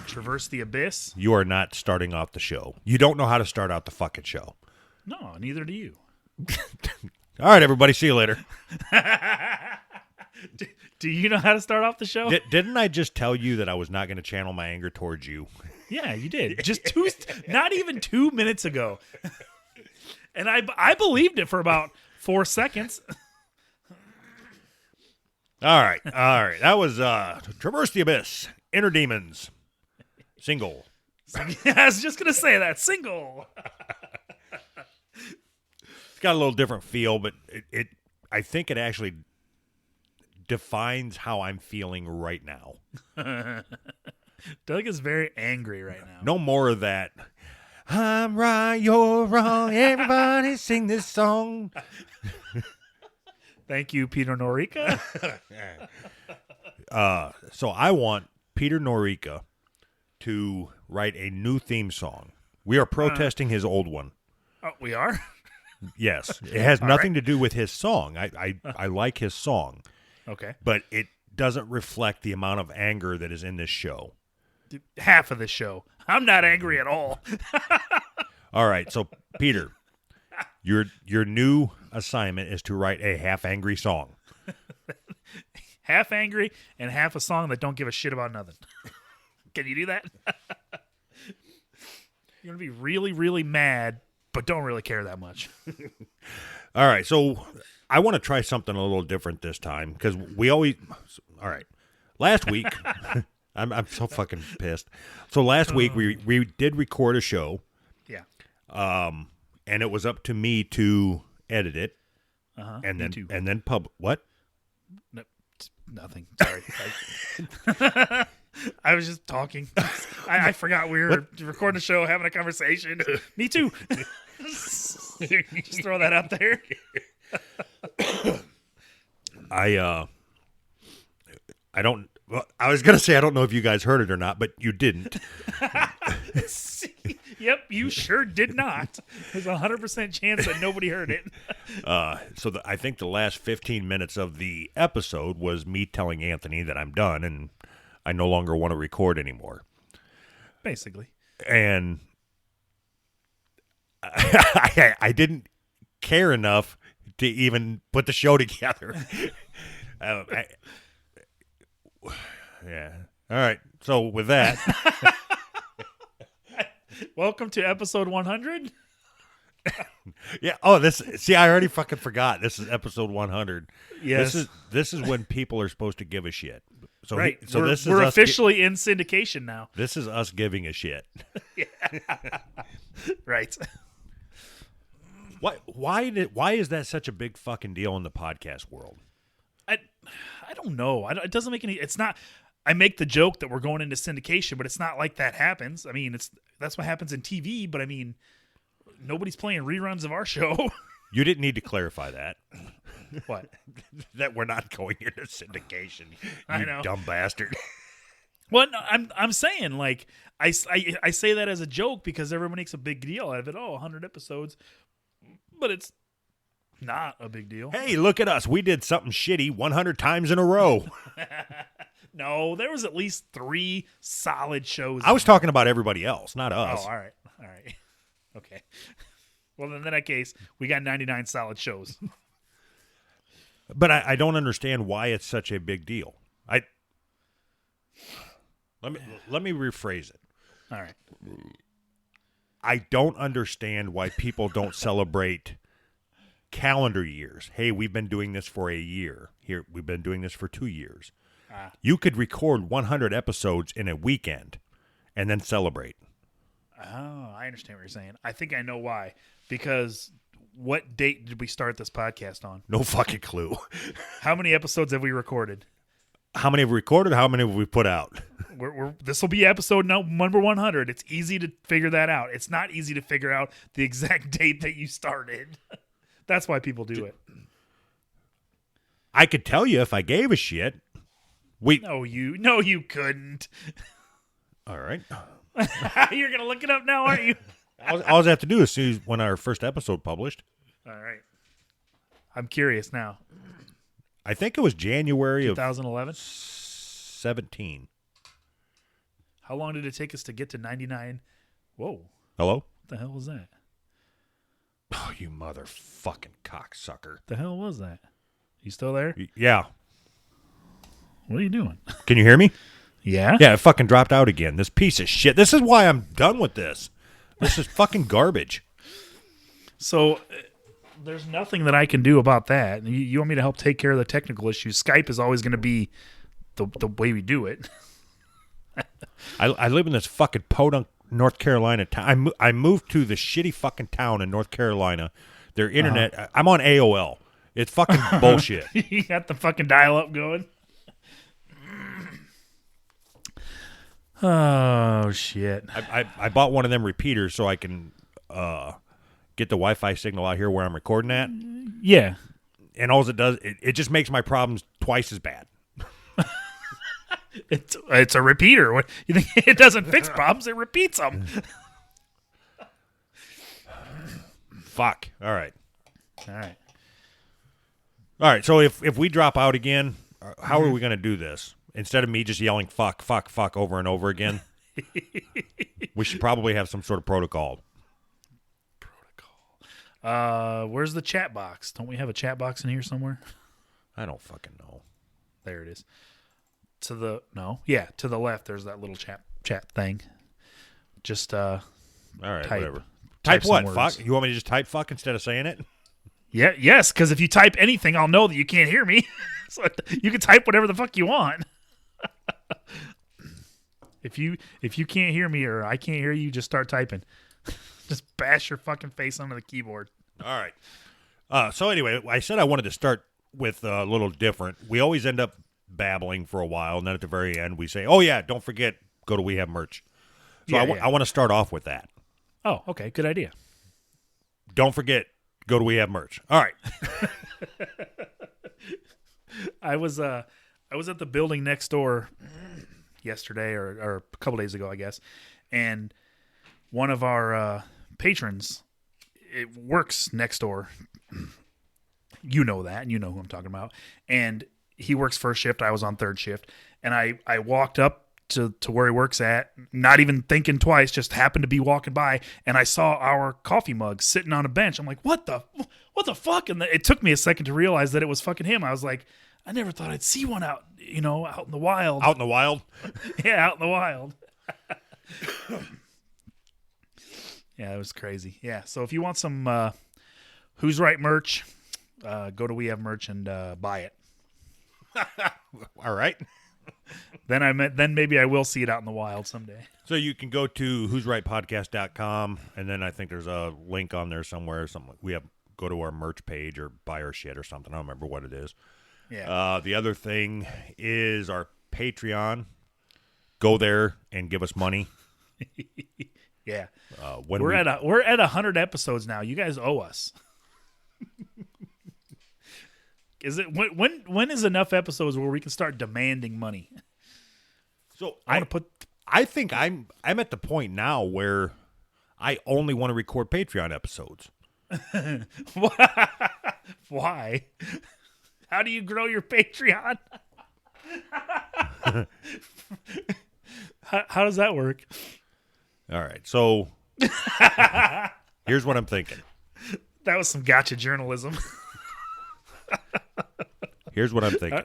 Traverse the abyss? You are not starting off the show. You don't know how to start out the fucking show. No, neither do you. All right, everybody. See you later. Do you know how to start off the show? Didn't I just tell you that I was not going to channel my anger towards you? Yeah, you did. Just not even 2 minutes ago. And I believed it for about 4 seconds. All right. That was Traverse the Abyss, Inner Demons, single. I was just going to say that. Single. It's got a little different feel, but I think it actually defines how I'm feeling right now. Doug is very angry right now. No more of that. I'm right, you're wrong. Everybody sing this song. Thank you, Peter Norica. So I want Peter Norica to write a new theme song. We are protesting his old one. Oh, we are? Yes. It has nothing to do with his song. I like his song. Okay. But it doesn't reflect the amount of anger that is in this show. Half of the show. I'm not angry at all. All right. So, Peter, your new assignment is to write a half-angry song. Half angry and half a song that don't give a shit about nothing. Can you do that? You're going to be really, really mad, but don't really care that much. All right. So, I want to try something a little different this time because we always. All right. Last week, I'm so fucking pissed. So last week we did record a show. Yeah. And it was up to me to edit it. And then too. what? No, nothing. Sorry. I was just talking. I forgot we were recording a show, having a conversation. Me too. Just throw that out there. I don't. Well, I was gonna say I don't know if you guys heard it or not, but you didn't. Yep, you sure did not. There's a 100% chance that nobody heard it. I think the last 15 minutes of the episode was me telling Anthony that I'm done and I no longer want to record anymore. Basically. And I didn't care enough to even put the show together. Yeah. All right. So with that, welcome to episode 100. Yeah. Oh, see, I already fucking forgot. This is episode 100. Yes. This is when people are supposed to give a shit. So right. So we're officially in syndication now. This is us giving a shit. Right. Why is that such a big fucking deal in the podcast world? I don't know. It doesn't make any. It's not. I make the joke that we're going into syndication, but it's not like that happens. I mean, that's what happens in TV. But I mean, nobody's playing reruns of our show. You didn't need to clarify that. What? That we're not going into syndication. I know, dumb bastard. Well, no, I'm saying, like, I say that as a joke because everyone makes a big deal out of it. Oh, 100 episodes, but it's not a big deal. Hey, look at us. We did something shitty 100 times in a row. No, there was at least 3 solid shows. I was talking about everybody else, not us. Oh, all right. Okay. Well, in that case, we got 99 solid shows. But I don't understand why it's such a big deal. Let me rephrase it. All right. I don't understand why people don't celebrate calendar years. Hey, we've been doing this for a year. Here, we've been doing this for 2 years. You could record 100 episodes in a weekend and then celebrate. Oh, I understand what you're saying. I think I know why. Because what date did we start this podcast on? No fucking clue. How many episodes have we recorded? How many have we recorded? How many have we put out? This will be episode number 100. It's easy to figure that out. It's not easy to figure out the exact date that you started. That's why people do it. I could tell you if I gave a shit. No, you couldn't. All right. You're going to look it up now, aren't you? All I have to do is see when our first episode published. All right. I'm curious now. I think it was January 2011? of 17. How long did it take us to get to 99? Whoa. Hello? What the hell was that? Oh, you motherfucking cocksucker. The hell was that? You still there? Yeah. What are you doing? Can you hear me? Yeah? Yeah, it fucking dropped out again. This piece of shit. This is why I'm done with this. This is fucking garbage. So there's nothing that I can do about that. You want me to help take care of the technical issues. Skype is always going to be the way we do it. I live in this fucking podunk North Carolina town. I moved to the shitty fucking town in North Carolina. Their internet, I'm on AOL. It's fucking bullshit. You got the fucking dial-up going? Oh, shit. I bought one of them repeaters so I can get the Wi-Fi signal out here where I'm recording at. Yeah. And all it does, it just makes my problems twice as bad. It's a repeater. What you think? It doesn't fix problems; it repeats them. Fuck. All right. All right. So if we drop out again, how are we going to do this? Instead of me just yelling "fuck, fuck, fuck" over and over again, we should probably have some sort of protocol. Where's the chat box? Don't we have a chat box in here somewhere? I don't fucking know. There it is. To the left. There's that little chat thing. Just all right, type, whatever. Type what? Words. Fuck. You want me to just type fuck instead of saying it? Yeah, yes. Because if you type anything, I'll know that you can't hear me. So you can type whatever the fuck you want. If you can't hear me or I can't hear you, just start typing. Just bash your fucking face onto the keyboard. All right. So anyway, I said I wanted to start with a little different. We always end up babbling for a while, and then at the very end we say, "Oh yeah, don't forget, go to We Have Merch." So I want to start off with that. Oh, okay, good idea. Don't forget, go to We Have Merch. All right. I was at the building next door yesterday or a couple days ago, I guess, and one of our patrons, it works next door. You know that, and you know who I'm talking about. And he works first shift. I was on third shift, and I walked up to where he works at, not even thinking twice, just happened to be walking by, and I saw our coffee mug sitting on a bench. I'm like, what the fuck? And it took me a second to realize that it was fucking him. I was like, I never thought I'd see one out in the wild. Out in the wild? Yeah, out in the wild. Yeah, it was crazy. Yeah, so if you want some Who's Right merch, go to We Have Merch and buy it. All right. Then maybe I will see it out in the wild someday. So you can go to who'srightpodcast.com, and then I think there's a link on there somewhere. Go to our merch page or buy our shit or something. I don't remember what it is. Yeah. The other thing is our Patreon. Go there and give us money. Yeah. We're at 100 episodes now. You guys owe us. Is it when is enough episodes where we can start demanding money? So I think I'm at the point now where I only want to record Patreon episodes. Why? How do you grow your Patreon? How does that work? All right. So here's what I'm thinking. That was some gotcha journalism. Here's what I'm thinking.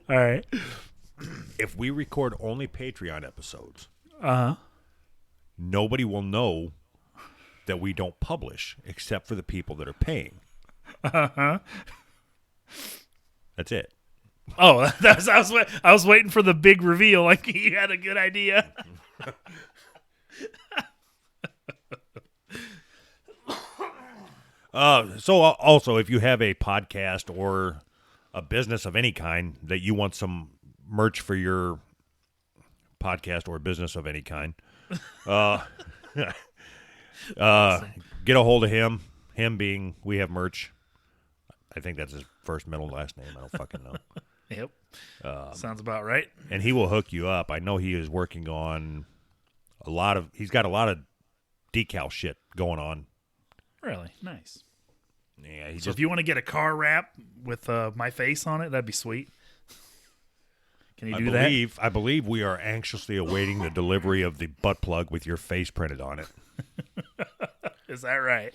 All right. If we record only Patreon episodes, Uh-huh. nobody will know that we don't publish except for the people that are paying. Uh-huh. That's it. Oh, I was waiting for the big reveal. Like you had a good idea. So also, if you have a podcast or a business of any kind that you want some merch for your podcast or business of any kind, get a hold of him. Him being We Have Merch. I think that's his first, middle, last name. I don't fucking know. Yep. Sounds about right. And he will hook you up. I know he is working on he's got a lot of decal shit going on. Really nice. Yeah. So if you want to get a car wrap with my face on it, that'd be sweet. Can you do that? I believe we are anxiously awaiting the delivery of the butt plug with your face printed on it. Is that right?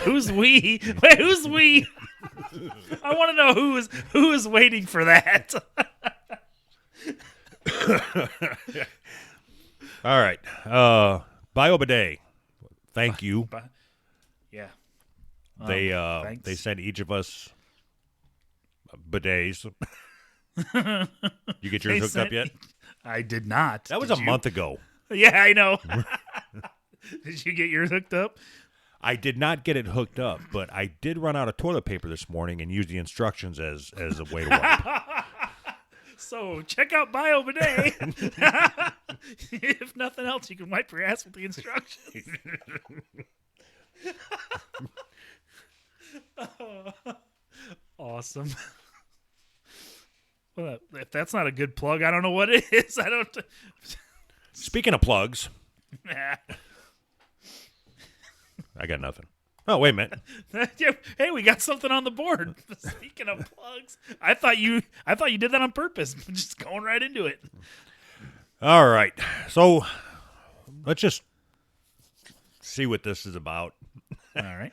Who's we? Wait, who's we? I want to know who is waiting for that. All right. BioBidet. Thank you. Yeah. They thanks. sent each of us bidets. You get yours hooked up yet? I did not. That was a month ago. Yeah, I know. Did you get yours hooked up? I did not get it hooked up, but I did run out of toilet paper this morning and use the instructions as a way to wipe. So check out BioBidet. If nothing else, you can wipe your ass with the instructions. Awesome. Well, if that's not a good plug, I don't know what it is. I don't. Speaking of plugs, I got nothing. Oh, wait a minute. Hey, we got something on the board. Speaking of plugs, I thought you did that on purpose. Just going right into it. All right. So let's just see what this is about. All right.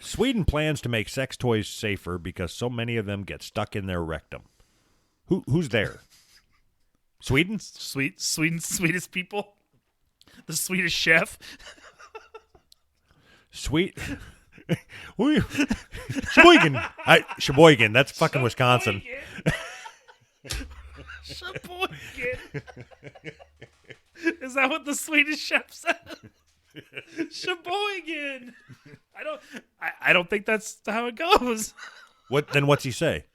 Sweden plans to make sex toys safer because so many of them get stuck in their rectum. Who's there? Sweden? Sweetest people. The Swedish chef. Sweet. Sheboygan. Sheboygan. That's fucking Wisconsin. Sheboygan. Is that what the Swedish chef said? Sheboygan. I don't think that's how it goes. What's he say?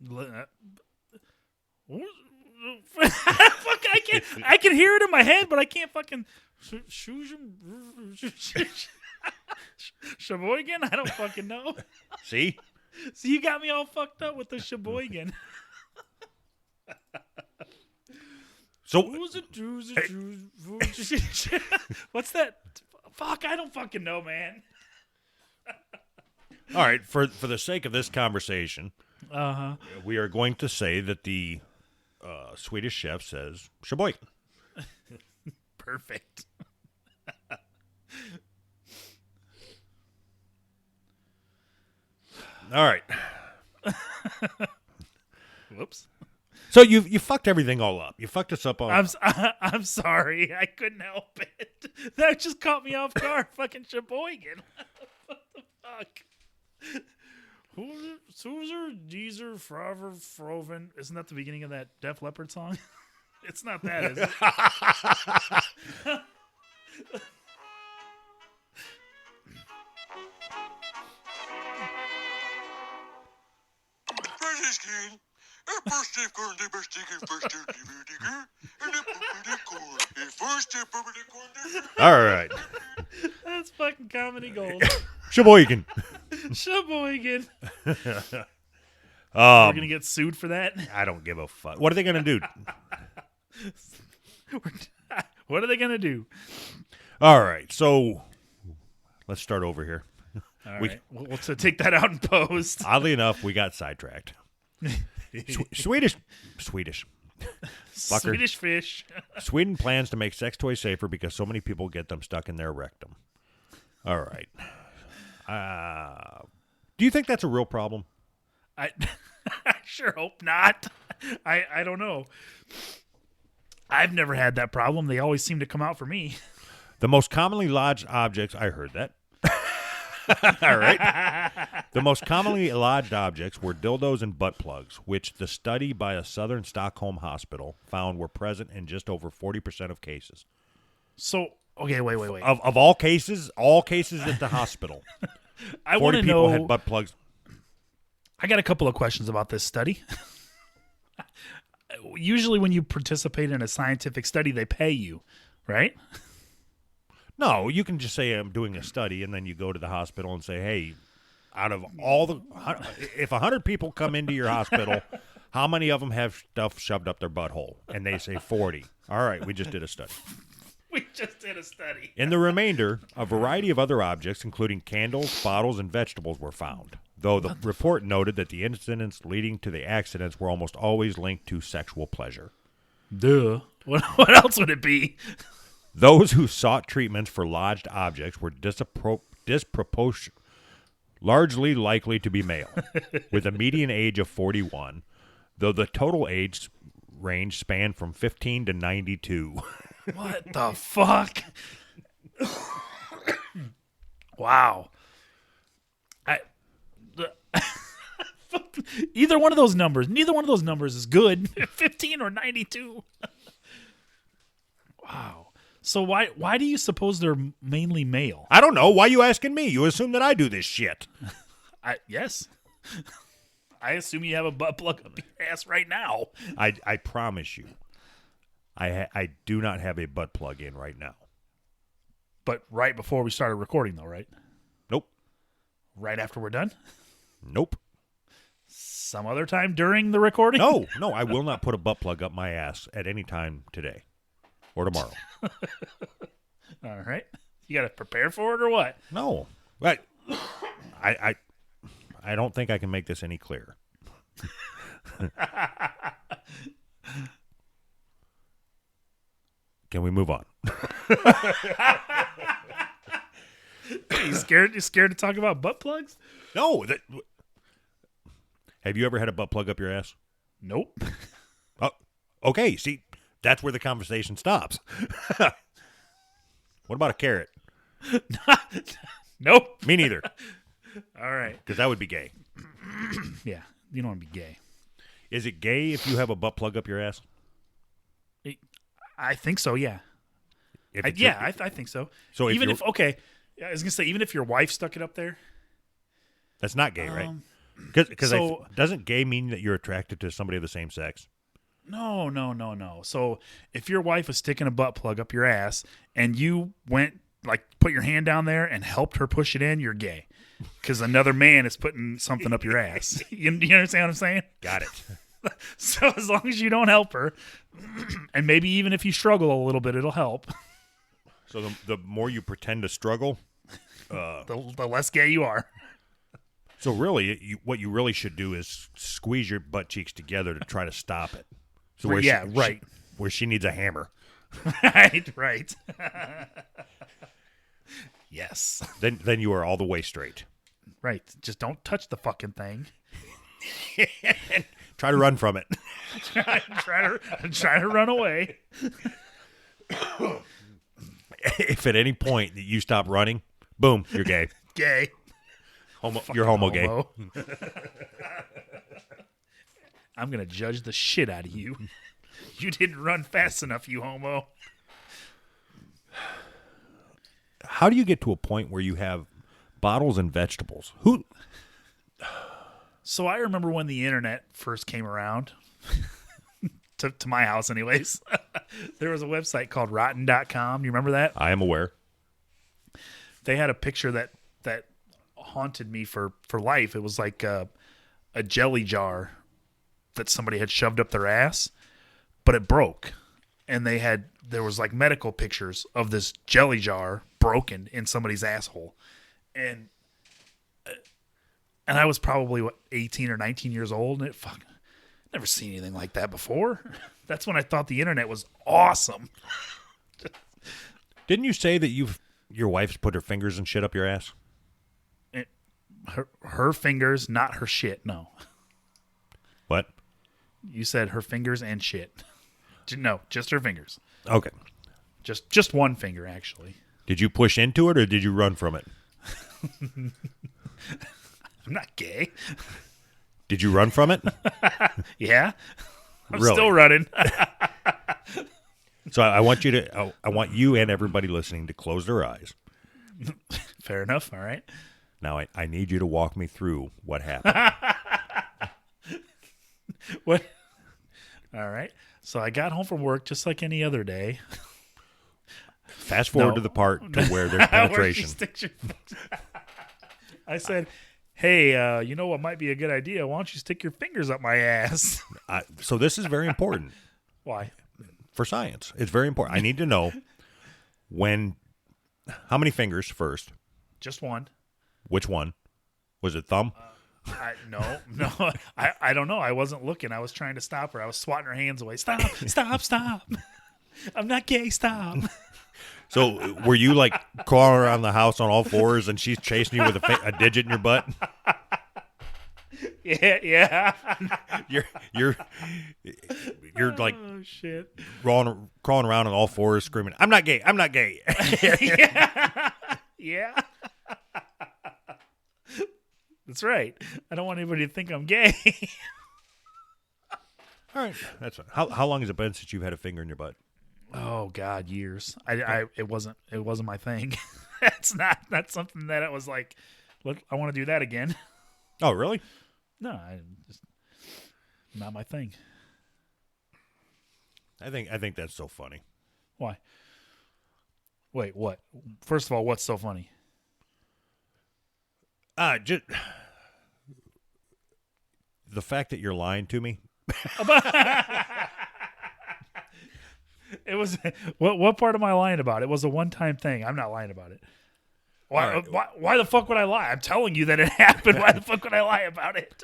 Fuck, I can hear it in my head, but I can't fucking Sheboygan? I don't fucking know. See? So you got me all fucked up with the Sheboygan. So what's that? Fuck, I don't fucking know, man. All right, for the sake of this conversation, we are going to say that the Swedish chef says Sheboygan. Perfect. All right. Whoops. So you fucked everything all up. You fucked us up all. I'm sorry. I couldn't help it. That just caught me off guard. Fucking Sheboygan. What the fuck? Suzer, Deezer, Frover, Froven. Isn't that the beginning of that Def Leppard song? It's not that, is it? All right. That's fucking comedy gold. Sheboygan. Sheboygan. We're gonna get sued for that. I don't give a fuck. What are they gonna do? What are they gonna do? All right. So let's start over here. All right. We'll take that out in post. Oddly enough, we got sidetracked. Swedish. Fucker. Swedish fish. Sweden plans to make sex toys safer because so many people get them stuck in their rectum. All right. Do you think that's a real problem? I sure hope not. I don't know. I've never had that problem. They always seem to come out for me. The most commonly lodged objects, I heard that. All right. The most commonly lodged objects were dildos and butt plugs, which the study by a southern Stockholm hospital found were present in just over 40% of cases. So, okay, wait. Of all cases at the hospital. I 40 want to people know. had butt plugs. I got a couple of questions about this study. Usually when you participate in a scientific study, they pay you, right? No, you can just say I'm doing a study, and then you go to the hospital and say, hey, out of if 100 people come into your hospital, how many of them have stuff shoved up their butthole? And they say 40. All right, we just did a study. We just did a study. In the remainder, a variety of other objects, including candles, bottles, and vegetables were found. though the report noted that the incidents leading to the accidents were almost always linked to sexual pleasure. Duh. What else would it be? Those who sought treatments for lodged objects were disproportionate, largely likely to be male, with a median age of 41, though the total age range spanned from 15 to 92. What the fuck? Wow. Neither one of those numbers is good. 15 or 92. Wow. So why do you suppose they're mainly male? I don't know. Why are you asking me? You assume that I do this shit. Yes. I assume you have a butt plug up your ass right now. I promise you. I do not have a butt plug in right now. But right before we started recording, though, right? Nope. Right after we're done? Nope. Some other time during the recording? No, I will not put a butt plug up my ass at any time today or tomorrow. All right. You got to prepare for it or what? No. But I don't think I can make this any clearer. Can we move on? You scared to talk about butt plugs? No. Have you ever had a butt plug up your ass? Nope. Oh, okay. See, that's where the conversation stops. What about a carrot? Nope. Me neither. All right. Because that would be gay. Yeah. You don't want to be gay. Is it gay if you have a butt plug up your ass? I think so, yeah. I think so. So even if okay, I was gonna say even if your wife stuck it up there, that's not gay, right? Because doesn't gay mean that you're attracted to somebody of the same sex? No. So if your wife was sticking a butt plug up your ass and you went put your hand down there and helped her push it in, you're gay. Because another man is putting something up your ass. You understand what I'm saying? Got it. So as long as you don't help her, and maybe even if you struggle a little bit, it'll help. So the more you pretend to struggle, the less gay you are. So really, what you really should do is squeeze your butt cheeks together to try to stop it. So where she needs a hammer. Right. Yes. Then you are all the way straight. Right. Just don't touch the fucking thing. Try to run from it. try to run away. If at any point that you stop running, boom, you're gay. Gay. You're homo gay. I'm going to judge the shit out of you. You didn't run fast enough, you homo. How do you get to a point where you have bottles and vegetables? Who? So I remember when the internet first came around, to my house anyways, there was a website called rotten.com. You remember that? I am aware. They had a picture that haunted me for life. It was like a jelly jar that somebody had shoved up their ass, but it broke. And there was like medical pictures of this jelly jar broken in somebody's asshole. And I was probably 18 or 19 years old, and never seen anything like that before. That's when I thought the internet was awesome. Didn't you say that your wife's put her fingers and shit up your ass? Her fingers, not her shit. No. What? You said her fingers and shit. No, just her fingers. Okay. Just one finger, actually. Did you push into it or did you run from it? I'm not gay. Did you run from it? Yeah. I'm Really? still running. So I want you and everybody listening to close their eyes. Fair enough. All right. Now I need you to walk me through what happened. What? All right. So I got home from work just like any other day. Fast forward to the part to where there's penetration. I said, hey, you know what might be a good idea? Why don't you stick your fingers up my ass? So this is very important. Why? For science. It's very important. I need to know how many fingers first? Just one. Which one? Was it thumb? No. I don't know. I wasn't looking. I was trying to stop her. I was swatting her hands away. Stop. I'm not gay. Stop. So were you like crawling around the house on all fours and she's chasing you with a digit in your butt? Yeah. You're like Oh shit. crawling around on all fours screaming, I'm not gay. Yeah. That's right. I don't want anybody to think I'm gay. All right. That's fine. How long has it been since you've had a finger in your butt? Oh God, years. It wasn't my thing. That's not something that it was like, look, I want to do that again. Oh, really? No, just not my thing. I think that's so funny. Why? Wait, what? First of all, what's so funny? Just the fact that you're lying to me. It was what part am I lying about? It was a one-time thing. I'm not lying about it. Why the fuck would I lie? I'm telling you that it happened. Why the fuck would I lie about it?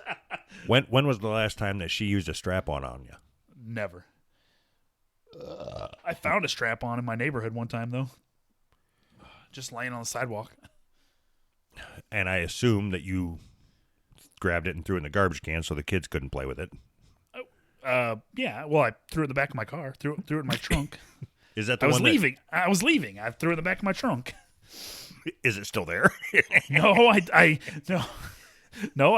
When was the last time that she used a strap-on you? Never. I found a strap-on in my neighborhood one time, though. Just laying on the sidewalk. And I assume that you grabbed it and threw it in the garbage can so the kids couldn't play with it. Yeah. Well, I threw it in the back of my car. Threw it in my trunk. Is that the I one was leaving. I threw it in the back of my trunk. Is it still there? No, I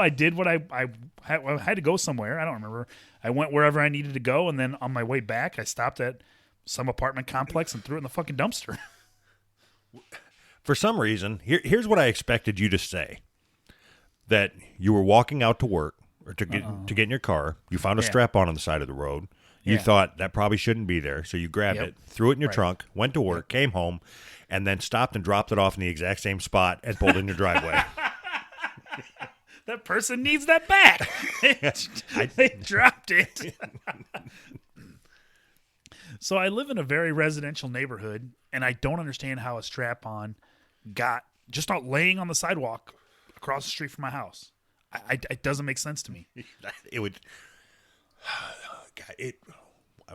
did what I had to go somewhere. I don't remember. I went wherever I needed to go, and then on my way back, I stopped at some apartment complex and threw it in the fucking dumpster. For some reason, here's what I expected you to say. That you were walking out to work or to get in your car. You found a strap-on the side of the road. You thought that probably shouldn't be there, so you grabbed it, threw it in your trunk, went to work, came home, and then stopped and dropped it off in the exact same spot and pulled in your driveway. That person needs that back. They dropped it. So I live in a very residential neighborhood, and I don't understand how a strap-on got just out laying on the sidewalk across the street from my house. It doesn't make sense to me. It would.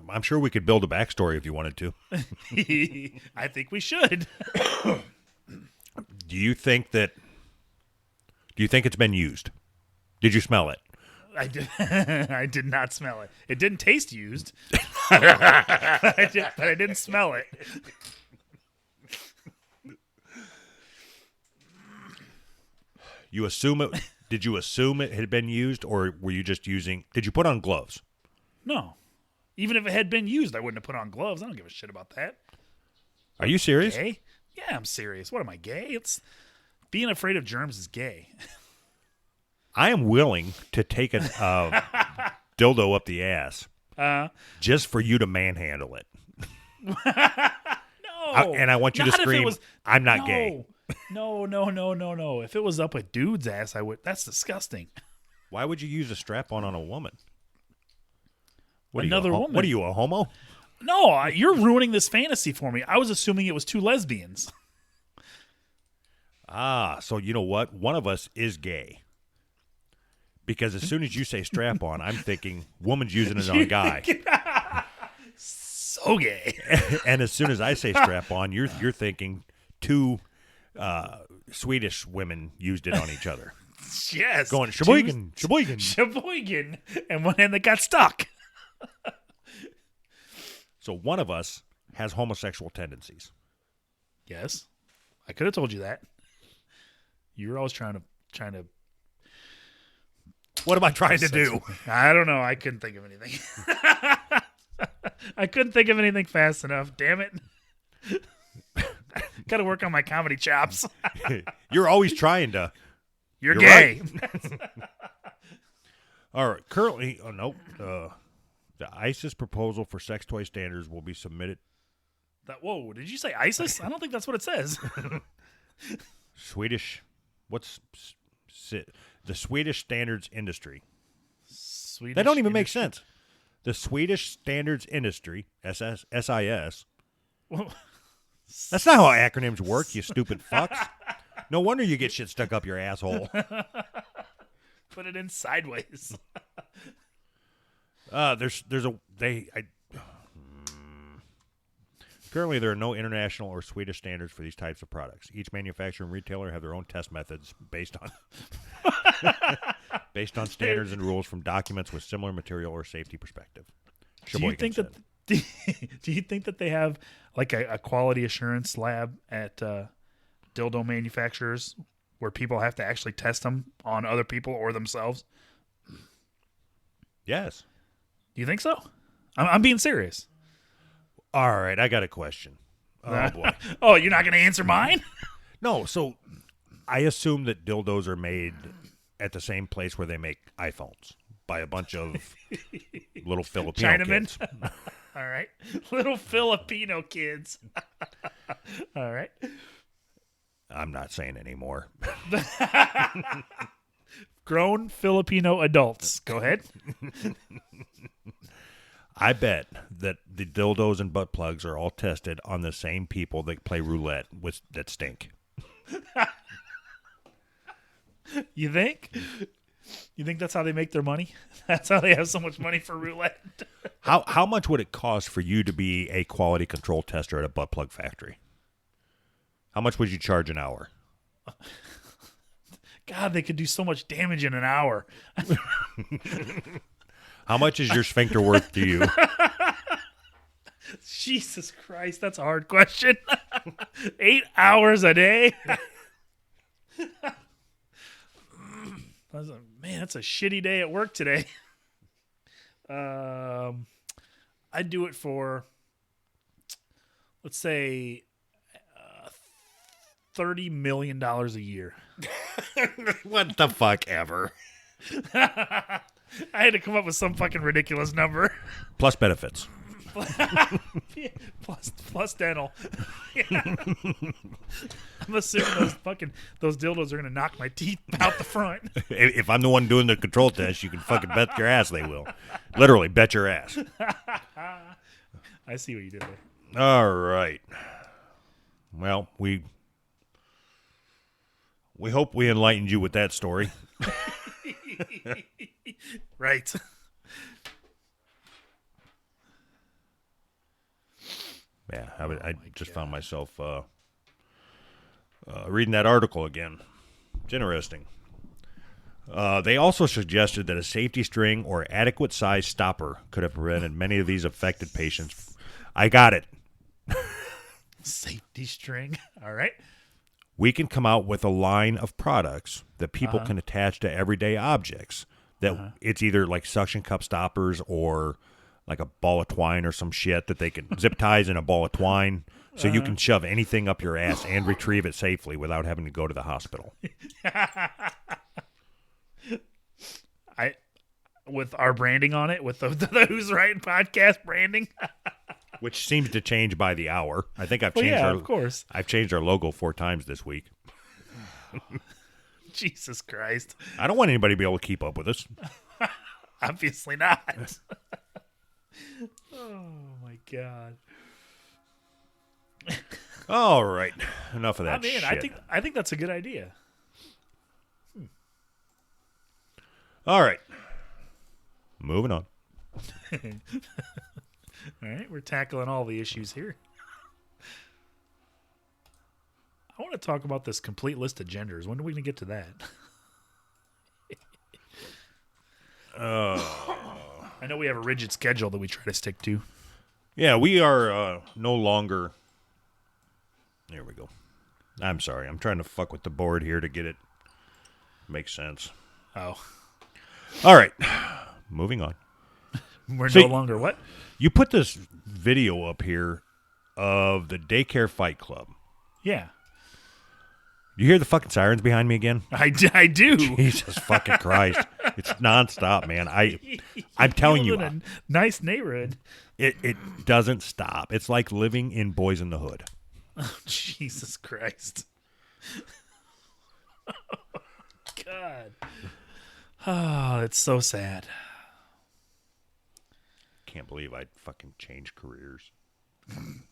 I'm sure we could build a backstory if you wanted to. I think we should. Do you think it's been used? Did you smell it? I did. I did not smell it. It didn't taste used. But I didn't smell it. You assume it? Did you assume it had been used, or were you just using? Did you put on gloves? No. Even if it had been used, I wouldn't have put on gloves. I don't give a shit about that. Are you serious? Gay? Yeah, I'm serious. What am I, gay? It's being afraid of germs is gay. I am willing to take a dildo up the ass just for you to manhandle it. No. And I want you to scream, I'm not gay. No. If it was up a dude's ass, I would. That's disgusting. Why would you use a strap-on a woman? Another woman. What are you, a homo? No, you're ruining this fantasy for me. I was assuming it was two lesbians. So you know what? One of us is gay. Because as soon as you say strap-on, I'm thinking woman's using it on a guy. So gay. And as soon as I say strap-on, you're thinking two Swedish women used it on each other. Yes. Going, Sheboygan. And one end that got stuck. So one of us has homosexual tendencies. Yes. I could have told you that. You were always trying to. What am I trying to do? I don't know. I couldn't think of anything. I couldn't think of anything fast enough. Damn it. Got to work on my comedy chops. You're always trying to. You're gay. Right. All right. Currently, the ISIS proposal for sex toy standards will be submitted. Whoa, did you say ISIS? I don't think that's what it says. Swedish. The Swedish standards industry. That don't even make sense. The Swedish standards industry, SIS. Well, that's not how acronyms work, you stupid fucks. No wonder you get shit stuck up your asshole. Put it in sideways. Currently, there are no international or Swedish standards for these types of products. Each manufacturer and retailer have their own test methods based on standards and rules from documents with similar material or safety perspective. Do you think that? Do you think that they have like a quality assurance lab at dildo manufacturers where people have to actually test them on other people or themselves? Yes. Do you think so? I'm being serious. All right, I got a question. Oh, boy. Oh, you're not going to answer mine? No, so I assume that dildos are made at the same place where they make iPhones by a bunch of little Filipino Chinamen? kids. All right. Little Filipino kids. All right. I'm not saying anymore. Grown Filipino adults. Go ahead. I bet that the dildos and butt plugs are all tested on the same people that play roulette that stink. You think? You think that's how they make their money? That's how they have so much money for roulette? How much would it cost for you to be a quality control tester at a butt plug factory? How much would you charge an hour? God, they could do so much damage in an hour. How much is your sphincter worth to you? Jesus Christ, that's a hard question. 8 hours a day? Man, that's a shitty day at work today. I'd do it for, let's say, $30 million a year. What the fuck ever? I had to come up with some fucking ridiculous number. Plus benefits. plus dental. I'm assuming those dildos are gonna knock my teeth out the front. If I'm the one doing the control test, you can fucking bet your ass they will. Literally, bet your ass. I see what you did there. All right. Well, we hope we enlightened you with that story. Right. Yeah, I just found myself reading that article again. It's interesting. They also suggested that a safety string or adequate size stopper could have prevented many of these affected patients. I got it. Safety string. All right. We can come out with a line of products that people can attach to everyday objects. That it's either like suction cup stoppers or like a ball of twine or some shit that they can zip ties in a ball of twine, so you can shove anything up your ass and retrieve it safely without having to go to the hospital. With our branding on it, with the Who's Right podcast branding. Which seems to change by the hour. I think I've changed our logo 4 times this week. Jesus Christ. I don't want anybody to be able to keep up with us. Obviously not. Oh my God. All right. Enough of that shit. I think that's a good idea. All right. Moving on. All right, we're tackling all the issues here. I want to talk about this complete list of genders. When are we going to get to that? I know we have a rigid schedule that we try to stick to. Yeah, we are no longer... There we go. I'm sorry. I'm trying to fuck with the board here to get it make sense. Oh. All right. Moving on. We're no longer what? You put this video up here of the Daycare Fight Club. Yeah. You hear the fucking sirens behind me again? I do. Jesus fucking Christ. It's nonstop, man. I'm telling you. In a nice neighborhood. It doesn't stop. It's like living in Boys in the Hood. Oh, Jesus Christ. Oh, God. Oh, it's so sad. Can't believe I'd fucking change careers.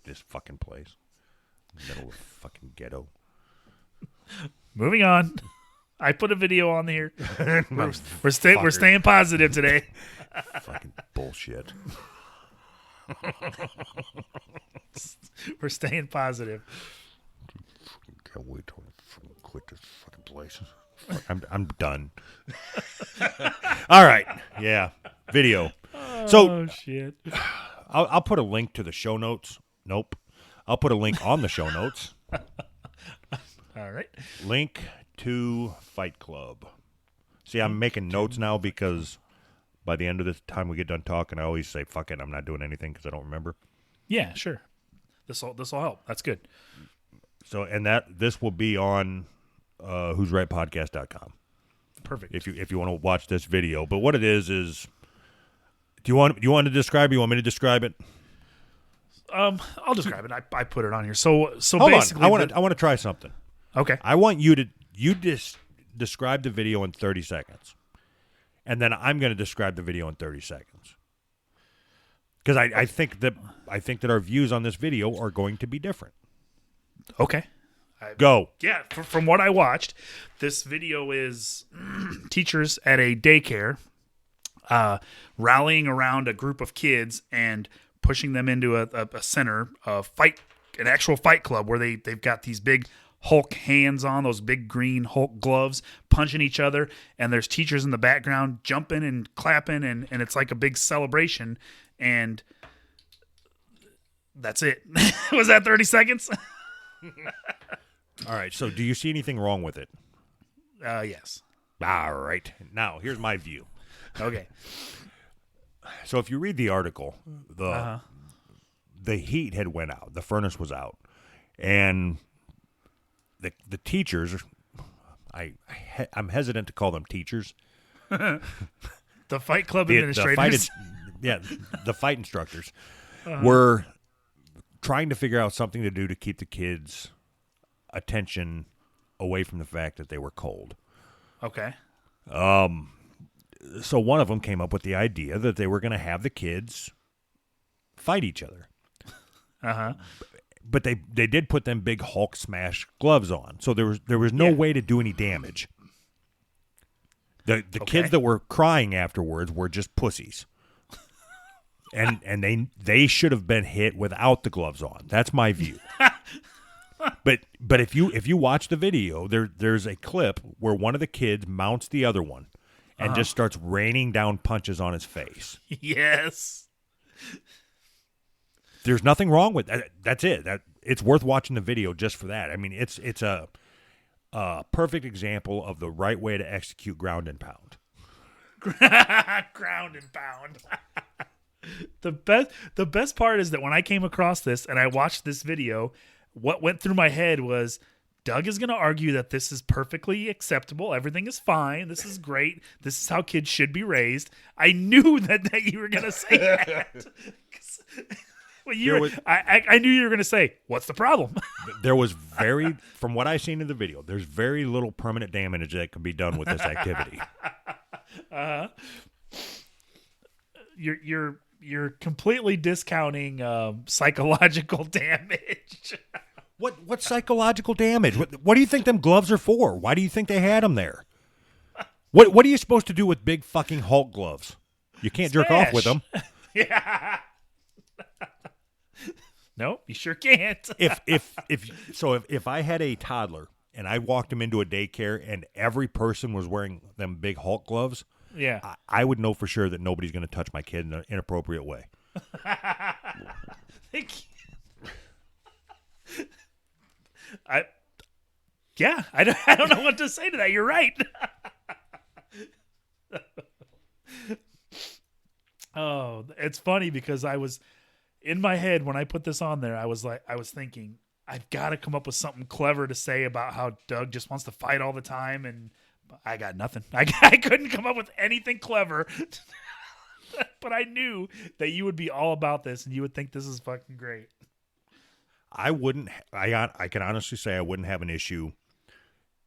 This fucking place. Middle of fucking ghetto. Moving on. I put a video on here. We're staying positive today. Fucking bullshit. We're staying positive. Can't wait till I quit this fucking place. I'm done. All right. Yeah. Video. So shit. I'll put a link to the show notes. Nope. I'll put a link on the show notes. All right. Link to Fight Club. See, I'm making notes now because by the end of the time we get done talking, I always say, fuck it, I'm not doing anything because I don't remember. Yeah, sure. This'll help. That's good. So, and this will be on who'srightpodcast.com. Perfect. If you want to watch this video. But what it is do you want to describe it? You want me to describe it? I'll describe it. I put it on here. So Hold basically on. I want to try something. Okay. I want you to describe the video in 30 seconds. And then I'm going to describe the video in 30 seconds. Because I think that our views on this video are going to be different. Okay. Go. Yeah, from what I watched, this video is teachers at a daycare rallying around a group of kids and pushing them into a center, an actual fight club where they've got these big Hulk hands on, those big green Hulk gloves, punching each other, and there's teachers in the background jumping and clapping, and it's like a big celebration, and that's it. Was that 30 seconds? All right, so do you see anything wrong with it? Yes. All right. Now, here's my view. Okay. So if you read the article, the heat had went out. The furnace was out. And the teachers, I'm hesitant to call them teachers. The Fight Club administrators. The fight instructors were trying to figure out something to do to keep the kids' attention away from the fact that they were cold. Okay. So one of them came up with the idea that they were going to have the kids fight each other. Uh-huh. But they did put them big Hulk smash gloves on, so there was no way to do any damage. The kids that were crying afterwards were just pussies, and they should have been hit without the gloves on. That's my view. But if you watch the video, there's a clip where one of the kids mounts the other one and just starts raining down punches on his face. Yes. There's nothing wrong with that. That's it. It's worth watching the video just for that. I mean, it's a perfect example of the right way to execute ground and pound. Ground and pound. The best part is that when I came across this and I watched this video, what went through my head was, Doug is going to argue that this is perfectly acceptable. Everything is fine. This is great. This is how kids should be raised. I knew that you were going to say that. I knew you were going to say, what's the problem? There was from what I've seen in the video, there's very little permanent damage that can be done with this activity. You're completely discounting psychological damage. What psychological damage? What do you think them gloves are for? Why do you think they had them there? What are you supposed to do with big fucking Hulk gloves? You can't jerk off with them. Yeah. Nope, you sure can't. If I had a toddler and I walked him into a daycare and every person was wearing them big Hulk gloves, yeah, I would know for sure that nobody's going to touch my kid in an inappropriate way. I don't know what to say to that. You're right. Oh, it's funny because I was in my head when I put this on there. I was thinking, I've got to come up with something clever to say about how Doug just wants to fight all the time, and I got nothing. I couldn't come up with anything clever. But I knew that you would be all about this, and you would think this is fucking great. I wouldn't. I can honestly say I wouldn't have an issue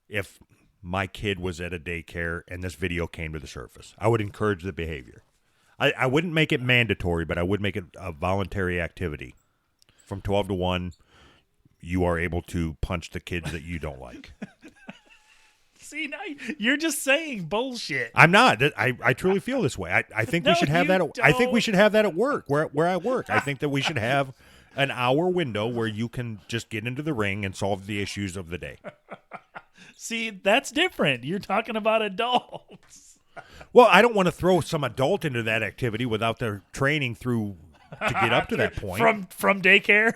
if my kid was at a daycare and this video came to the surface. I would encourage the behavior. I wouldn't make it mandatory, but I would make it a voluntary activity. From 12 to 1, you are able to punch the kids that you don't like. See, now you're just saying bullshit. I'm not. I truly feel this way. I think we No, should have that. you I think we don't. should have that at work, where I work. I think that we should have an hour window where you can just get into the ring and solve the issues of the day. See, that's different. You're talking about adults. Well, I don't want to throw some adult into that activity without their training through to get up to that point. From daycare.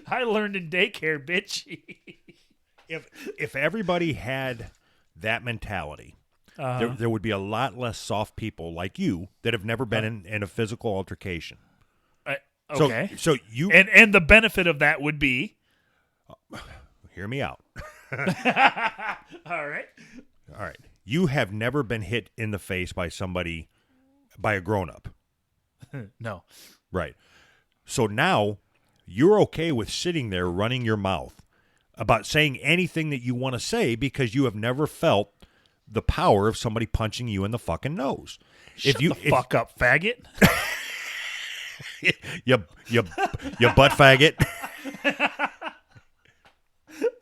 I learned in daycare, bitch. If everybody had that mentality, there would be a lot less soft people like you that have never been in a physical altercation. Okay. So you and the benefit of that would be. Hear me out. All right. You have never been hit in the face by a grown-up. No. Right. So now you're okay with sitting there running your mouth about saying anything that you want to say because you have never felt the power of somebody punching you in the fucking nose. Shut the fuck up, faggot. you butt faggot.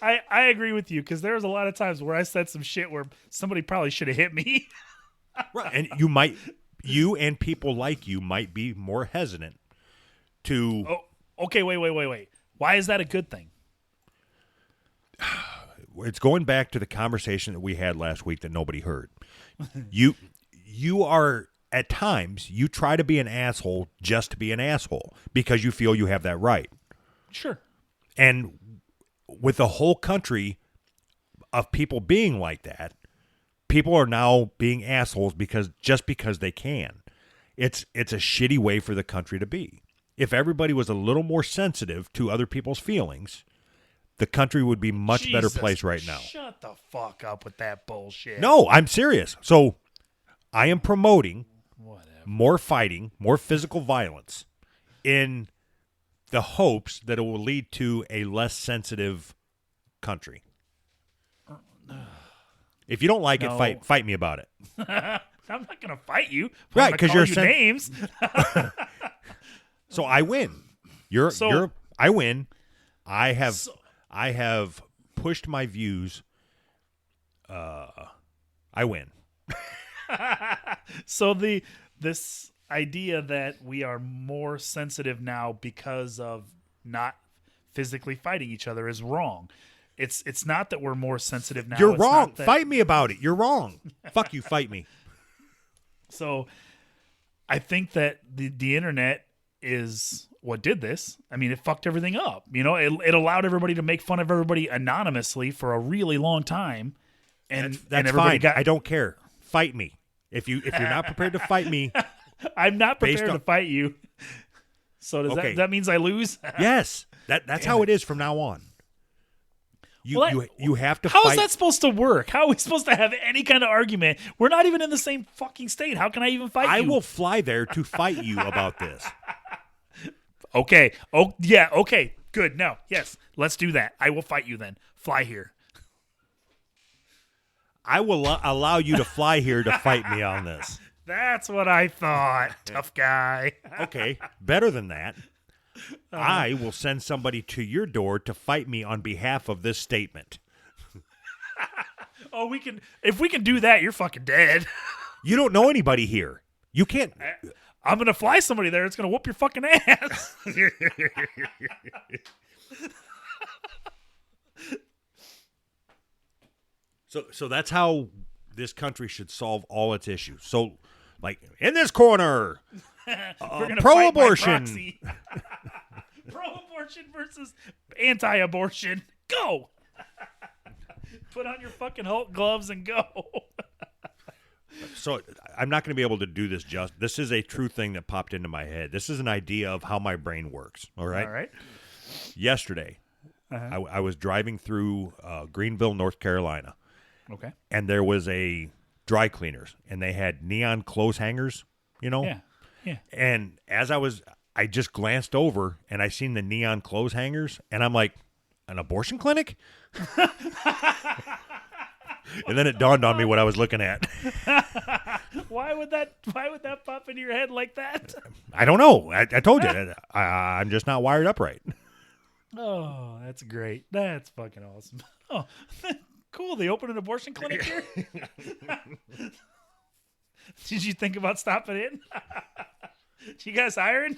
I agree with you because there was a lot of times where I said some shit where somebody probably should have hit me. Right. And you and people like you might be more hesitant to. Oh, okay, wait. Why is that a good thing? It's going back to the conversation that we had last week that nobody heard. You are, at times, you try to be an asshole just to be an asshole because you feel you have that right. Sure. And with the whole country of people being like that, people are now being assholes because they can. It's a shitty way for the country to be. If everybody was a little more sensitive to other people's feelings, the country would be a much better place right now. Shut the fuck up with that bullshit. No, I'm serious. So I am promoting Whatever. more fighting, more physical violence in the hopes that it will lead to a less sensitive country. If you don't like it, fight me about it. I'm not going to fight you. Right, because you're names. So I win. I win. I have pushed my views. I win. So this idea that we are more sensitive now because of not physically fighting each other is wrong. It's not that we're more sensitive now. You're It's wrong. not that- Fight me about it. You're wrong. Fuck you. Fight me. So I think that the internet is what did this. I mean, it fucked everything up. You know, it allowed everybody to make fun of everybody anonymously for a really long time. And That's everybody fine. I don't care. Fight me. If you're not prepared to fight me, I'm not prepared to fight you. So does that means I lose? Yes. That's how it is from now on. You have to How fight. is that supposed to work? How are we supposed to have any kind of argument? We're not even in the same fucking state. How can I even fight you? I will fly there to fight you about this. Okay. Oh, yeah. Okay. Good. No. Yes. Let's do that. I will fight you then. Fly here. I will allow you to fly here to fight me on this. That's what I thought. Tough guy. Okay. Better than that. I will send somebody to your door to fight me on behalf of this statement. Oh, if we can do that, you're fucking dead. You don't know anybody here. You can't. I'm going to fly somebody there. It's going to whoop your fucking ass. So that's how this country should solve all its issues. So, like, in this corner, pro-abortion. Pro-abortion versus anti-abortion. Go. Put on your fucking Hulk gloves and go. So I'm not going to be able to do this This is a true thing that popped into my head. This is an idea of how my brain works. All right? All right. Yesterday, I was driving through Greenville, North Carolina. Okay. And there was a dry cleaners, and they had neon clothes hangers, you know? Yeah. And as I just glanced over, and I seen the neon clothes hangers, and I'm like, an abortion clinic? And then it dawned on me what I was looking at. Why would that pop into your head like that? I don't know. I told you. I'm just not wired up right. Oh, that's great. That's fucking awesome. Oh, Cool. They opened an abortion clinic here. Did you think about stopping in? You guys hiring?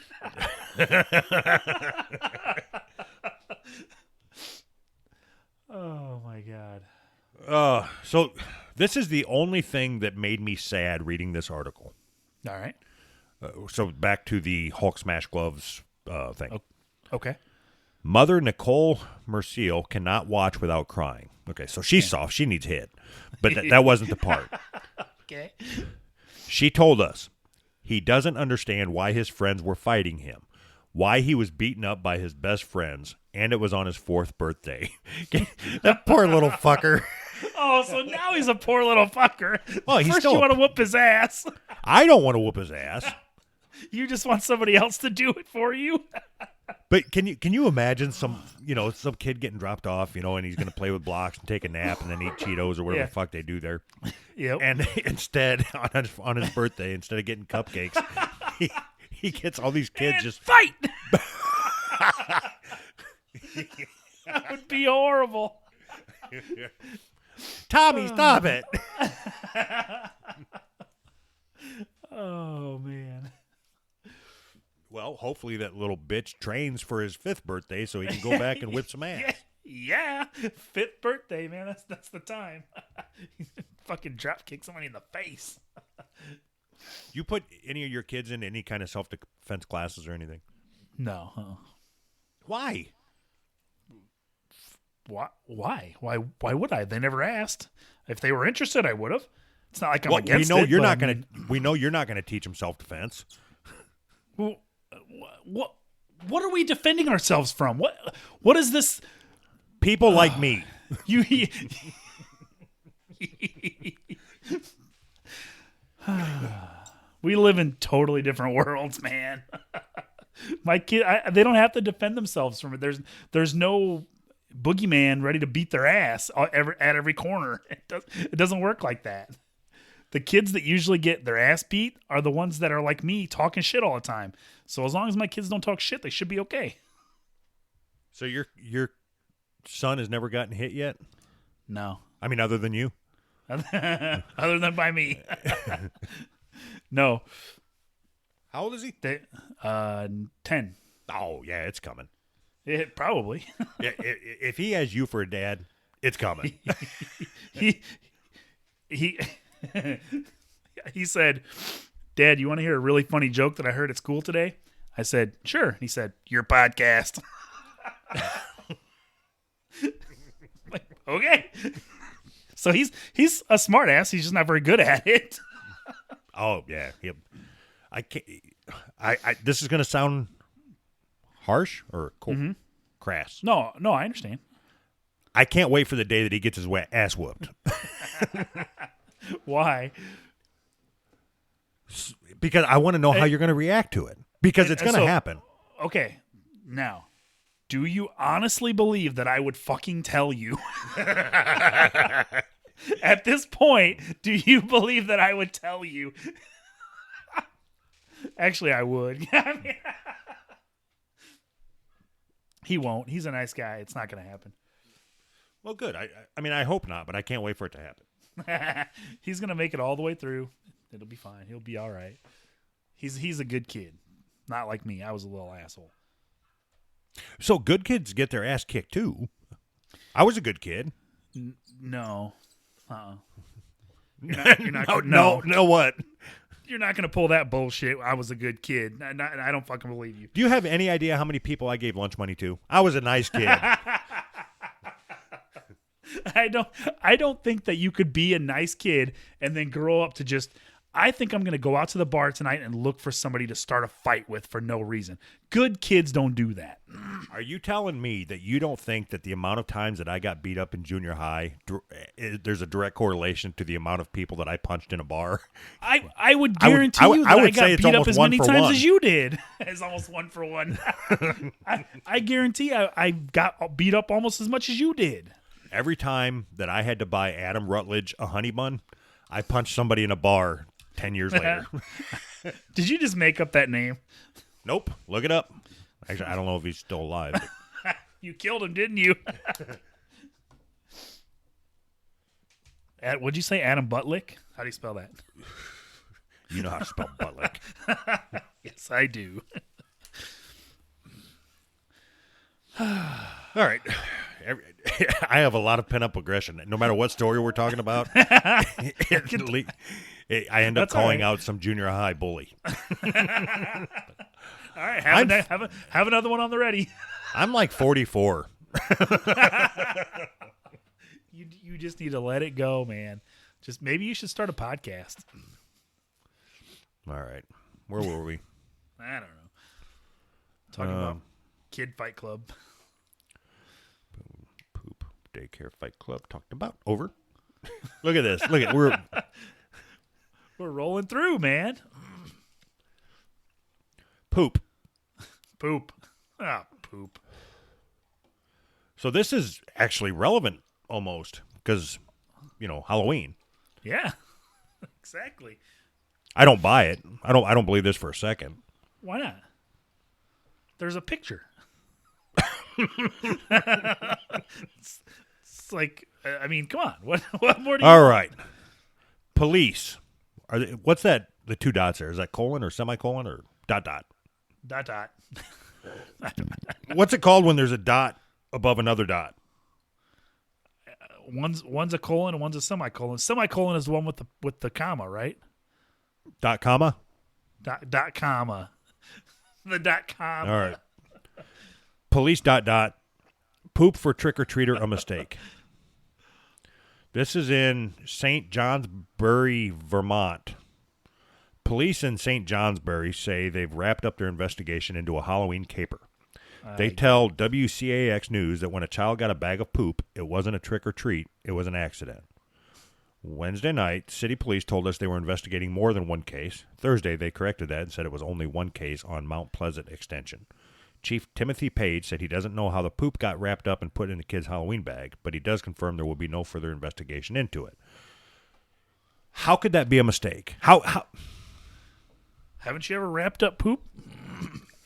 Oh my God. So this is the only thing that made me sad reading this article. All right. So back to the Hulk smash gloves thing. Okay. Mother Nicole Merciel cannot watch without crying. Okay, so she's soft. She needs hit. But that wasn't the part. Okay. She told us he doesn't understand why his friends were fighting him, why he was beaten up by his best friends, and it was on his 4th birthday. That poor little fucker. Oh, so now he's a poor little fucker. Well, he's First still you want to whoop his ass. I don't want to whoop his ass. You just want somebody else to do it for you. But can you imagine some kid getting dropped off, and he's going to play with blocks and take a nap and then eat Cheetos or whatever the fuck they do there. Yep. And instead, on his birthday, instead of getting cupcakes, he gets all these kids And just fight. That would be horrible. Tommy, stop it. Oh man. Well, hopefully that little bitch trains for his 5th birthday so he can go back and whip some ass. Yeah. 5th birthday, man. That's the time. Fucking drop kick somebody in the face. You put any of your kids in any kind of self-defense classes or anything? No. Huh? Why? Why? Why would I? They never asked. If they were interested, I would have. It's not like I'm against we know it. you're not going to. We know you're not going to teach them self-defense. Well, what are we defending ourselves from? What is this? People like me. You. We live in totally different worlds, man. My kid, they don't have to defend themselves from it. There's no boogeyman ready to beat their ass at every corner. It doesn't work like that. The kids that usually get their ass beat are the ones that are like me, talking shit all the time. So as long as my kids don't talk shit, they should be okay. So your son has never gotten hit yet? No. I mean, other than you? Other than by me. No. How old is he? 10. Oh, yeah, it's coming. It probably. If he has you for a dad, it's coming. he said, "Dad, you want to hear a really funny joke that I heard at school today?" I said, "Sure." He said, "Your podcast." Like, okay. So he's a smart ass. He's just not very good at it. Oh yeah. I can't. This is going to sound harsh or cool, crass. No, I understand. I can't wait for the day that he gets his ass whooped. Why? Because I want to know how you're going to react to it. Because it's going to happen. Okay, now, do you honestly believe that I would fucking tell you? At this point, do you believe that I would tell you? Actually, I would. He won't. He's a nice guy. It's not going to happen. Well, good. I mean, I hope not, but I can't wait for it to happen. He's going to make it all the way through. It'll be fine. He'll be all right. He's a good kid. Not like me. I was a little asshole. So good kids get their ass kicked, too. I was a good kid. No. You're not no, what? You're not going to pull that bullshit. I was a good kid. I don't fucking believe you. Do you have any idea how many people I gave lunch money to? I was a nice kid. I don't think that you could be a nice kid and then grow up to just, I think I'm going to go out to the bar tonight and look for somebody to start a fight with for no reason. Good kids don't do that. Are you telling me that you don't think that the amount of times that I got beat up in junior high, there's a direct correlation to the amount of people that I punched in a bar? I would guarantee you that I got beat up as many times as you did. It's almost 1 for 1. I guarantee I got beat up almost as much as you did. Every time that I had to buy Adam Rutledge a honey bun, I punched somebody in a bar 10 years later. Did you just make up that name? Nope. Look it up. Actually, I don't know if he's still alive. You killed him, didn't you? What'd you say, Adam Butlick? How do you spell that? You know how to spell Butlick. Yes, I do. All right. I have a lot of pent-up aggression. No matter what story we're talking about, I end up calling out some junior high bully. All right, have another one on the ready. I'm like 44. You just need to let it go, man. Just maybe you should start a podcast. All right. Where were we? I don't know. Talking about Kid Fight Club. Poop Daycare Fight Club talked about. Over. Look at this. We're rolling through, man. Poop. Poop. Poop. So this is actually relevant almost because, Halloween. Yeah. Exactly. I don't buy it. I don't believe this for a second. Why not? There's a picture. It's like, I mean, come on. What more do you All right. Police. What's that? The two dots there. Is that colon or semicolon or dot? Dot. What's it called when there's a dot above another dot? One's a colon and one's a semicolon. Semicolon is the one with the comma, right? Dot comma? Dot comma. The dot comma. All right. Police dot. Poop for trick-or-treater a mistake. This is in St. Johnsbury, Vermont. Police in St. Johnsbury say they've wrapped up their investigation into a Halloween caper. They tell WCAX News that when a child got a bag of poop, it wasn't a trick-or-treat, it was an accident. Wednesday night, city police told us they were investigating more than one case. Thursday, they corrected that and said it was only one case on Mount Pleasant Extension. Chief Timothy Page said he doesn't know how the poop got wrapped up and put in the kid's Halloween bag, but he does confirm there will be no further investigation into it. How could that be a mistake? How? Haven't you ever wrapped up poop?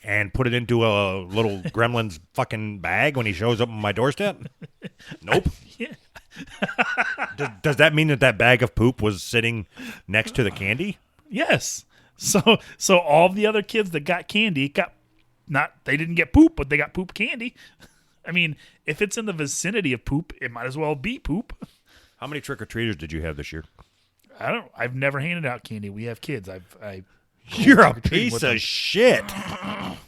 And put it into a little gremlin's fucking bag when he shows up on my doorstep? Nope. Yeah. Does that mean that bag of poop was sitting next to the candy? Yes. So all the other kids that got candy they didn't get poop, but they got poop candy. I mean, if it's in the vicinity of poop, it might as well be poop. How many trick-or-treaters did you have this year? I've never handed out candy. We have kids. You're a piece of shit.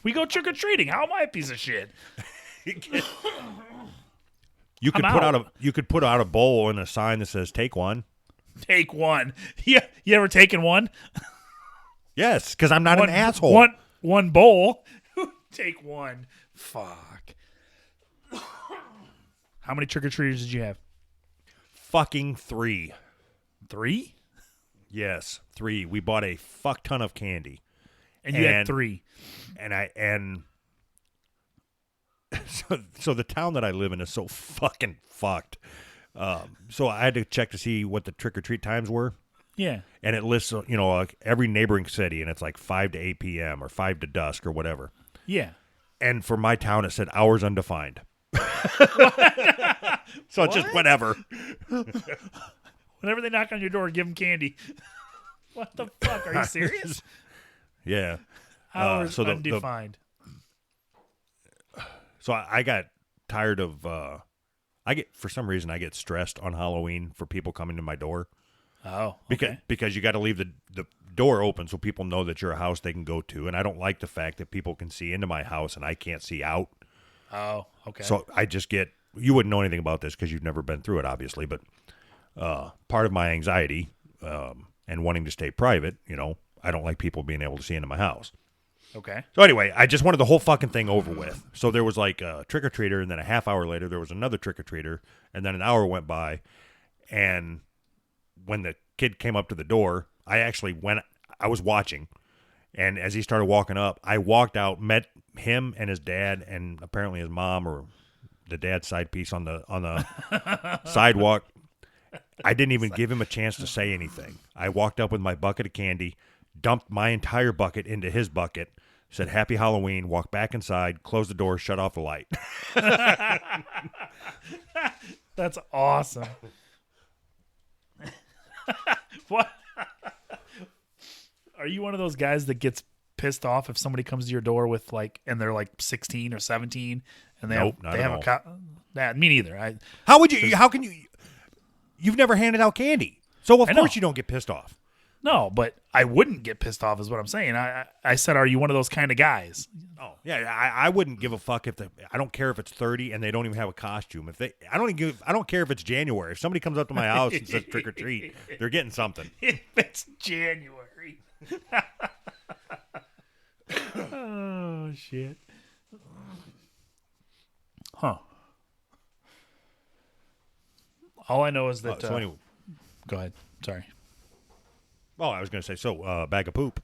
We go trick-or-treating. How am I a piece of shit? You could put out a bowl and a sign that says "Take one." Take one. Yeah, you ever taken one? Yes, because I'm not an asshole. One bowl. Take one. Fuck. How many trick-or-treaters did you have? Fucking 3. 3? Yes, 3. We bought a fuck ton of candy, and you had 3. So the town that I live in is so fucking fucked. So I had to check to see what the trick-or-treat times were. Yeah. And it lists, like every neighboring city, and it's like 5 to 8 p.m. or 5 to dusk or whatever. Yeah. And for my town, it said hours undefined. So it's just whatever. Whenever they knock on your door, give them candy. What the fuck? Are you serious? Yeah. Hours undefined. So I got tired of. For some reason, I get stressed on Halloween for people coming to my door. Oh, okay. Because you got to leave the door open so people know that you're a house they can go to, and I don't like the fact that people can see into my house and I can't see out. Oh, okay. So I just get. You wouldn't know anything about this because you've never been through it, obviously, but part of my anxiety and wanting to stay private, I don't like people being able to see into my house. Okay. So anyway, I just wanted the whole fucking thing over with. So there was like a trick-or-treater, and then a half hour later, there was another trick-or-treater, and then an hour went by, and when the kid came up to the door, I was watching, and as he started walking up, I walked out, met him and his dad, and apparently his mom, or the dad's side piece on the sidewalk. I didn't even give him a chance to say anything. I walked up with my bucket of candy, dumped my entire bucket into his bucket, said Happy Halloween, walked back inside, closed the door, shut off the light. That's awesome. What? Are you one of those guys that gets pissed off if somebody comes to your door with and they're like 16 or 17 and they Nope, have, not they at have all. a me neither. How can you? You've never handed out candy, so of I know. course you don't get pissed off. No, but I wouldn't get pissed off is what I'm saying. I said, are you one of those kind of guys? Oh yeah, I wouldn't give a fuck I don't care if it's 30 and they don't even have a costume. I don't care if it's January. If somebody comes up to my house and says trick or treat, they're getting something. If it's January. Oh shit. Huh. All I know is that. So anyway, go ahead. Sorry. oh, I was going to say bag of poop.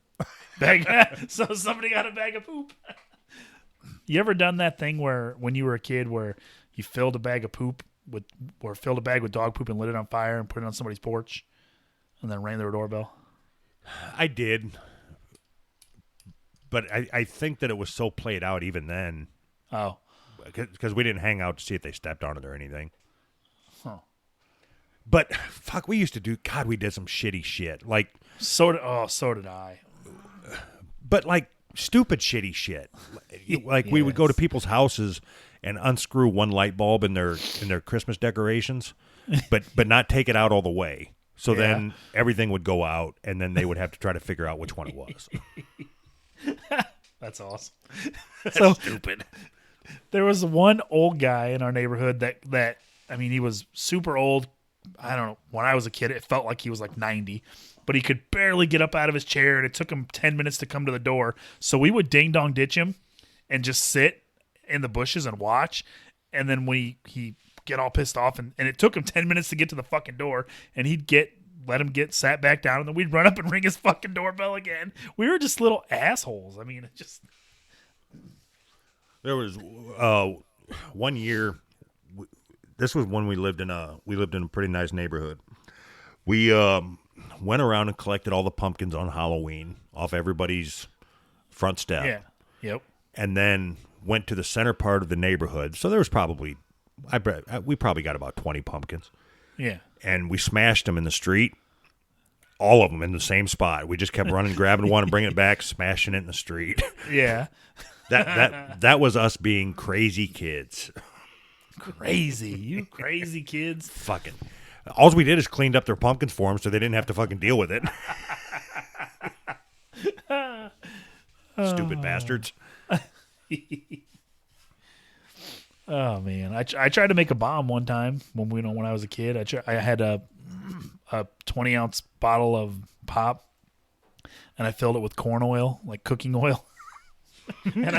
So somebody got a bag of poop. You ever done that thing where when you were a kid where you filled a bag of poop filled a bag with dog poop and lit it on fire and put it on somebody's porch and then rang their doorbell? I did, but I think that it was so played out even then. Oh. Because we didn't hang out to see if they stepped on it or anything. Huh. But fuck, we used to do. God, we did some shitty shit. Like So did I. But like stupid shitty shit. Like we would go to people's houses and unscrew one light bulb in their Christmas decorations, but not take it out all the way. So then everything would go out, and then they would have to try to figure out which one it was. That's awesome. That's stupid. There was one old guy in our neighborhood that I mean, he was super old. I don't know. When I was a kid, it felt like he was like 90, but he could barely get up out of his chair, and it took him 10 minutes to come to the door. So we would ding dong ditch him and just sit in the bushes and watch. And then he get all pissed off, and it took him 10 minutes to get to the fucking door, and let him get sat back down, and then we'd run up and ring his fucking doorbell again. We were just little assholes. I mean, it just. There was 1 year. This was when we lived in a pretty nice neighborhood. We went around and collected all the pumpkins on Halloween off everybody's front step. Yeah. Yep. And then went to the center part of the neighborhood. So there was probably, we probably got about 20 pumpkins. Yeah. And we smashed them in the street, all of them in the same spot. We just kept running, grabbing one and bringing it back, smashing it in the street. Yeah. That was us being crazy kids. Crazy. You crazy kids. Fucking. All we did is cleaned up their pumpkins for them so they didn't have to fucking deal with it. Stupid bastards. Oh man, I tried to make a bomb one time when I was a kid. I had a 20-ounce bottle of pop, and I filled it with corn oil, like cooking oil. And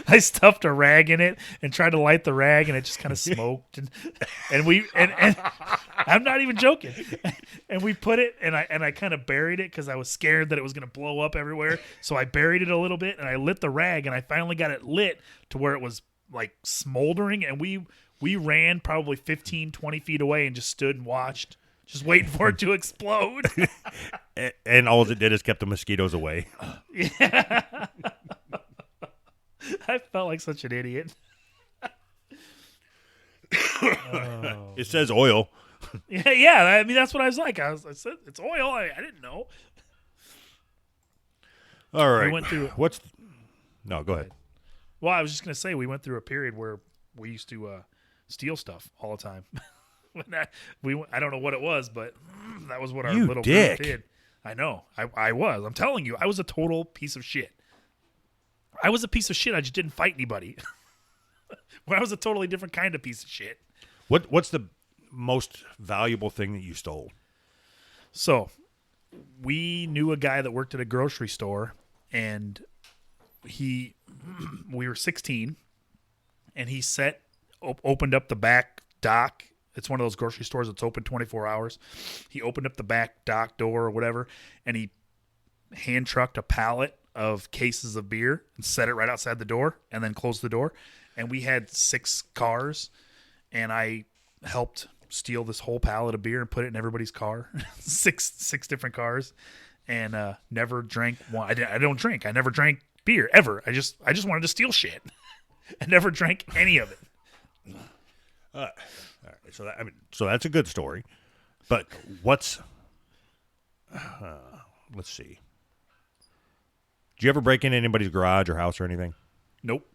I stuffed a rag in it and tried to light the rag, and it just kind of smoked. And I'm not even joking. And we put it, and I kind of buried it because I was scared that it was going to blow up everywhere. So I buried it a little bit, and I lit the rag, and I finally got it lit to where it was like smoldering. And we ran probably 15, 20 feet away and just stood and watched, just waiting for it to explode. And all it did is kept the mosquitoes away. Yeah. I felt like such an idiot. It says oil. Yeah. I mean, that's what I was like. I said it's oil. I didn't know. All right. We went through. No, go ahead. Well, I was just gonna say we went through a period where we used to steal stuff all the time. I don't know what it was, but that was what our You little dick. group did. I know. I was. I'm telling you, I was a total piece of shit. I was a piece of shit. I just didn't fight anybody. Well, I was a totally different kind of piece of shit. What's the most valuable thing that you stole? So, we knew a guy that worked at a grocery store, and we were 16, and he opened up the back dock. It's one of those grocery stores that's open 24 hours. He opened up the back dock door or whatever, and he hand trucked a pallet of cases of beer and set it right outside the door and then closed the door. And we had 6 cars, and I helped steal this whole pallet of beer and put it in everybody's car. six different cars, and never drank one. I don't drink. I never drank beer ever. I just wanted to steal shit. I never drank any of it. All right, so that's a good story. But what's let's see. Did you ever break into anybody's garage or house or anything? Nope.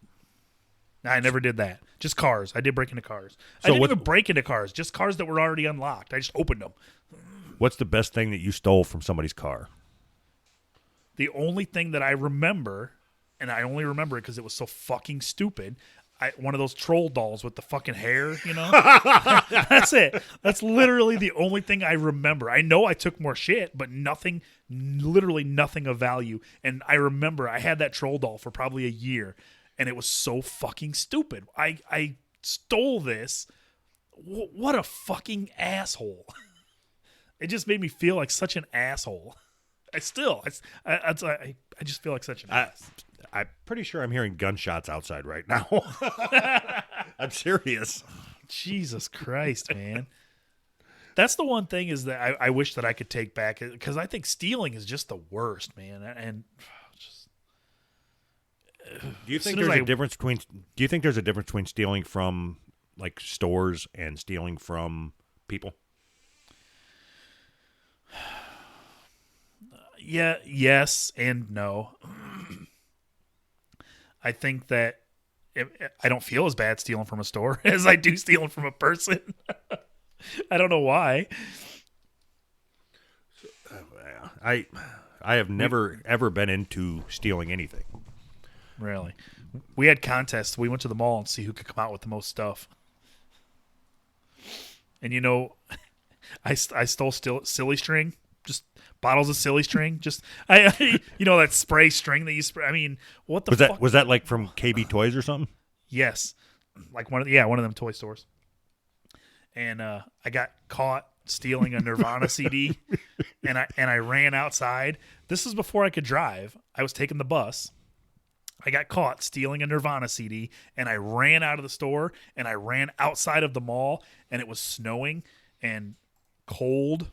I never did that. Just cars. I did break into cars. So I didn't even break into cars. Just cars that were already unlocked. I just opened them. What's the best thing that you stole from somebody's car? The only thing that I remember, and I only remember it because it was so fucking stupid, one of those troll dolls with the fucking hair, you know? That's it. That's literally the only thing I remember. I know I took more shit, but nothing, literally nothing of value. And I remember I had that troll doll for probably a year, and it was so fucking stupid. I stole this. What a fucking asshole. It just made me feel like such an asshole. I just feel like such an ass. I'm pretty sure I'm hearing gunshots outside right now. I'm serious. Jesus Christ, man. That's the one thing is that I wish that I could take back, because I think stealing is just the worst, man. And just do you think there's a difference between stealing from like stores and stealing from people? Yeah, yes and no. I think that I don't feel as bad stealing from a store as I do stealing from a person. I don't know why. I have never ever been into stealing anything. Really? We had contests. We went to the mall and see who could come out with the most stuff. And you know, I stole silly string, just bottles of silly string. Just you know that spray string that you spray. I mean, what the fuck? Was that like from KB Toys or something? Yes, like one of them toy stores. And I got caught stealing a Nirvana CD, and I ran outside. This is before I could drive. I was taking the bus. I got caught stealing a Nirvana CD, and I ran out of the store, and I ran outside of the mall, and it was snowing and cold,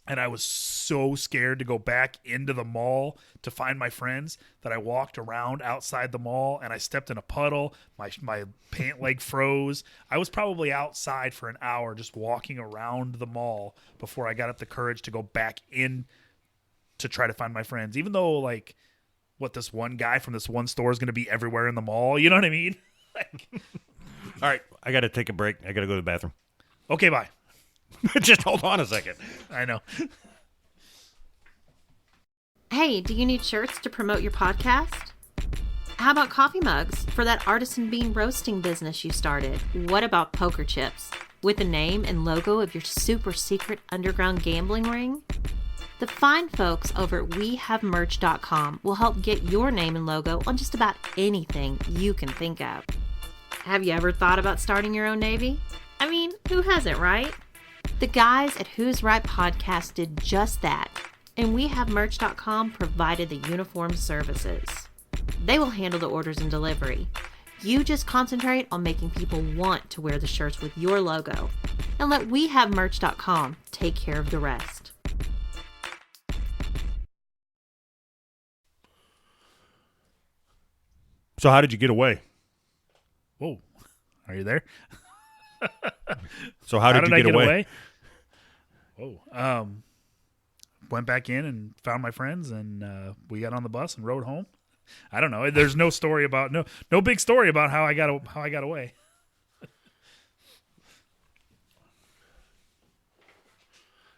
and I was so scared to go back into the mall to find my friends that I walked around outside the mall, and I stepped in a puddle. My pant leg froze. I was probably outside for an hour just walking around the mall before I got up the courage to go back in to try to find my friends, even though, like, this one guy from this one store is going to be everywhere in the mall. You know what I mean? All right, I got to take a break. I got to go to the bathroom. Okay, bye. Just hold on a second. I know. Hey, do you need shirts to promote your podcast? How about coffee mugs for that artisan bean roasting business you started? What about poker chips with the name and logo of your super secret underground gambling ring? The fine folks over at WeHaveMerch.com will help get your name and logo on just about anything you can think of. Have you ever thought about starting your own Navy? I mean, who hasn't, right? The guys at Who's Right Podcast did just that, and WeHaveMerch.com provided the uniform services. They will handle the orders and delivery. You just concentrate on making people want to wear the shirts with your logo, and let WeHaveMerch.com take care of the rest. So how did you get away? Whoa. Are you there? So how did you get away? Whoa. Went back in and found my friends, and we got on the bus and rode home. I don't know. There's no story about no big story about how I got away.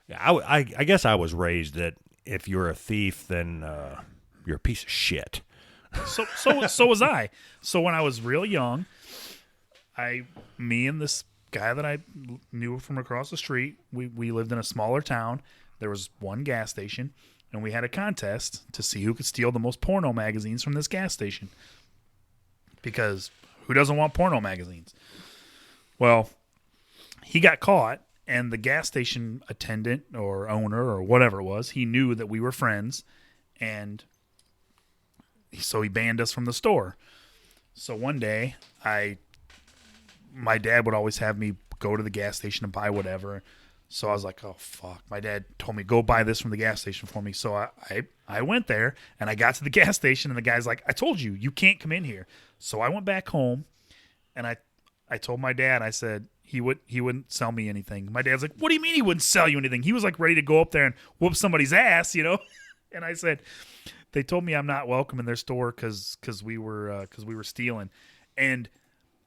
Yeah, I guess I was raised that if you're a thief, then you're a piece of shit. So was I. So when I was real young, me and this guy that I knew from across the street, we lived in a smaller town. There was one gas station, and we had a contest to see who could steal the most porno magazines from this gas station. Because who doesn't want porno magazines? Well, he got caught, and the gas station attendant or owner or whatever it was, he knew that we were friends, and so he banned us from the store. So one day, my dad would always have me go to the gas station and buy whatever. So I was like, oh, fuck. My dad told me, go buy this from the gas station for me. So I went there, and I got to the gas station, and the guy's like, I told you, you can't come in here. So I went back home, and I told my dad, I said, He wouldn't sell me anything. My dad's like, what do you mean he wouldn't sell you anything? He was like ready to go up there and whoop somebody's ass, you know? And I said, they told me I'm not welcome in their store because we were stealing. And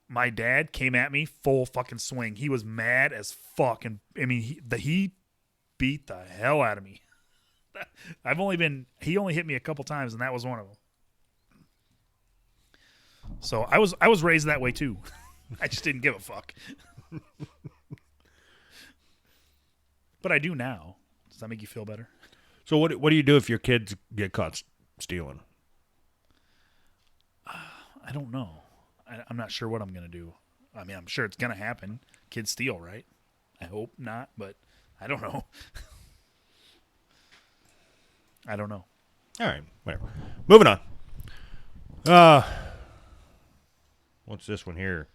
my dad came at me full fucking swing. He was mad as fuck. And I mean, he beat the hell out of me. He only hit me a couple times, and that was one of them. So I was raised that way too. I just didn't give a fuck. But I do now. Does that make you feel better? So what do you do if your kids get caught stealing? I don't know. I'm not sure what I'm going to do. I mean, I'm sure it's going to happen. Kids steal, right? I hope not, but I don't know. I don't know. All right, whatever. Moving on. What's this one here?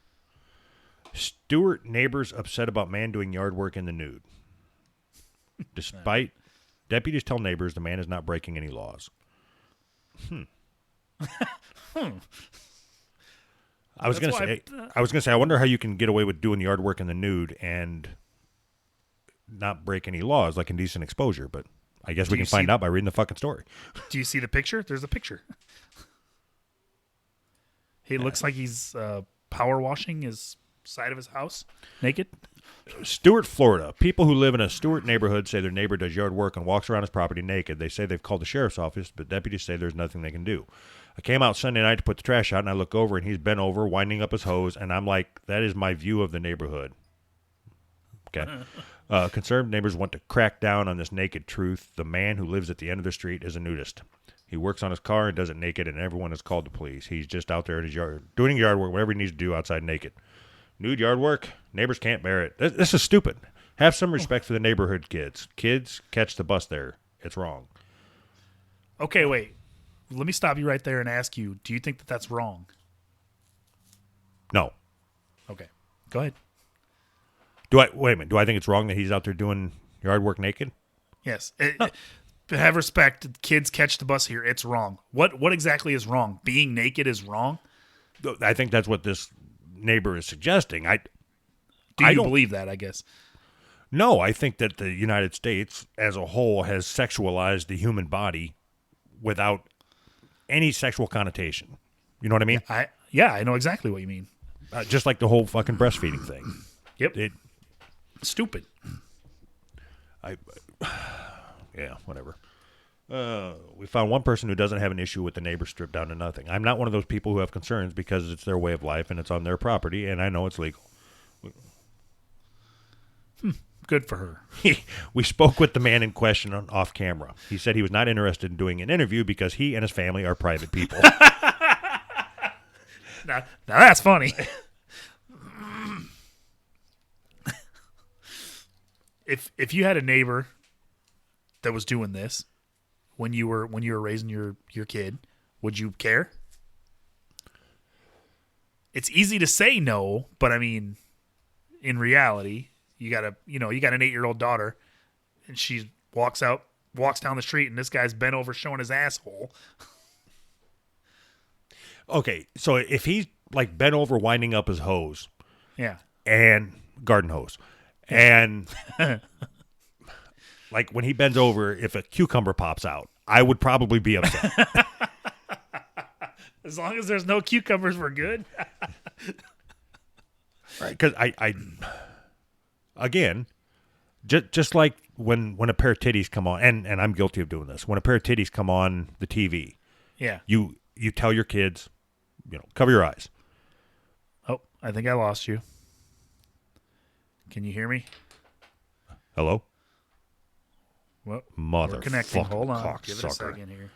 Stewart neighbors upset about man doing yard work in the nude. Despite deputies tell neighbors the man is not breaking any laws. I was gonna say, I wonder how you can get away with doing yard work in the nude and not break any laws like indecent exposure, but I guess we can find out by reading the fucking story. Do you see the picture? There's a picture. He looks like he's power washing his side of his house naked. Stewart, Florida. People who live in a Stewart neighborhood say their neighbor does yard work and walks around his property naked. They say they've called the sheriff's office, but deputies say there's nothing they can do. I came out Sunday night to put the trash out, and I look over, and he's bent over, winding up his hose, and I'm like, that is my view of the neighborhood. Okay. Concerned neighbors want to crack down on this naked truth. The man who lives at the end of the street is a nudist. He works on his car and does it naked, and everyone is called the police. He's just out there in his yard, doing yard work, whatever he needs to do outside naked. Nude yard work, neighbors can't bear it. This is stupid. Have some respect for the neighborhood kids. Kids, catch the bus there. It's wrong. Okay, wait. Let me stop you right there and ask you, do you think that that's wrong? No. Okay, go ahead. Wait a minute. Do I think it's wrong that he's out there doing yard work naked? Yes. Have respect. Kids, catch the bus here. It's wrong. What exactly is wrong? Being naked is wrong? I think that's what this neighbor is suggesting. Do you believe that, I guess? No, I think that the United States as a whole has sexualized the human body without any sexual connotation. You know what I mean? I know exactly what you mean. Just like the whole fucking breastfeeding thing. Yep. Stupid. Yeah, whatever. We found one person who doesn't have an issue with the neighbor stripped down to nothing. I'm not one of those people who have concerns because it's their way of life and it's on their property, and I know it's legal. Good for her. We spoke with the man in question off camera. He said he was not interested in doing an interview because he and his family are private people. Now that's funny. If you had a neighbor that was doing this when you were raising your kid, would you care? It's easy to say no, but I mean, in reality, you got an 8-year-old daughter, and she walks down the street, and this guy's bent over showing his asshole. Okay, so if he's like bent over winding up his hose, yeah, and garden hose, and like when he bends over, if a cucumber pops out, I would probably be upset. As long as there's no cucumbers, we're good. Right? Because I again, just like when a pair of titties come on, and I'm guilty of doing this. When a pair of titties come on the TV, yeah, you tell your kids, cover your eyes. Oh, I think I lost you. Can you hear me? Hello? Well, Mother we're connecting. Hold on. Cocksucker. Give it a second here.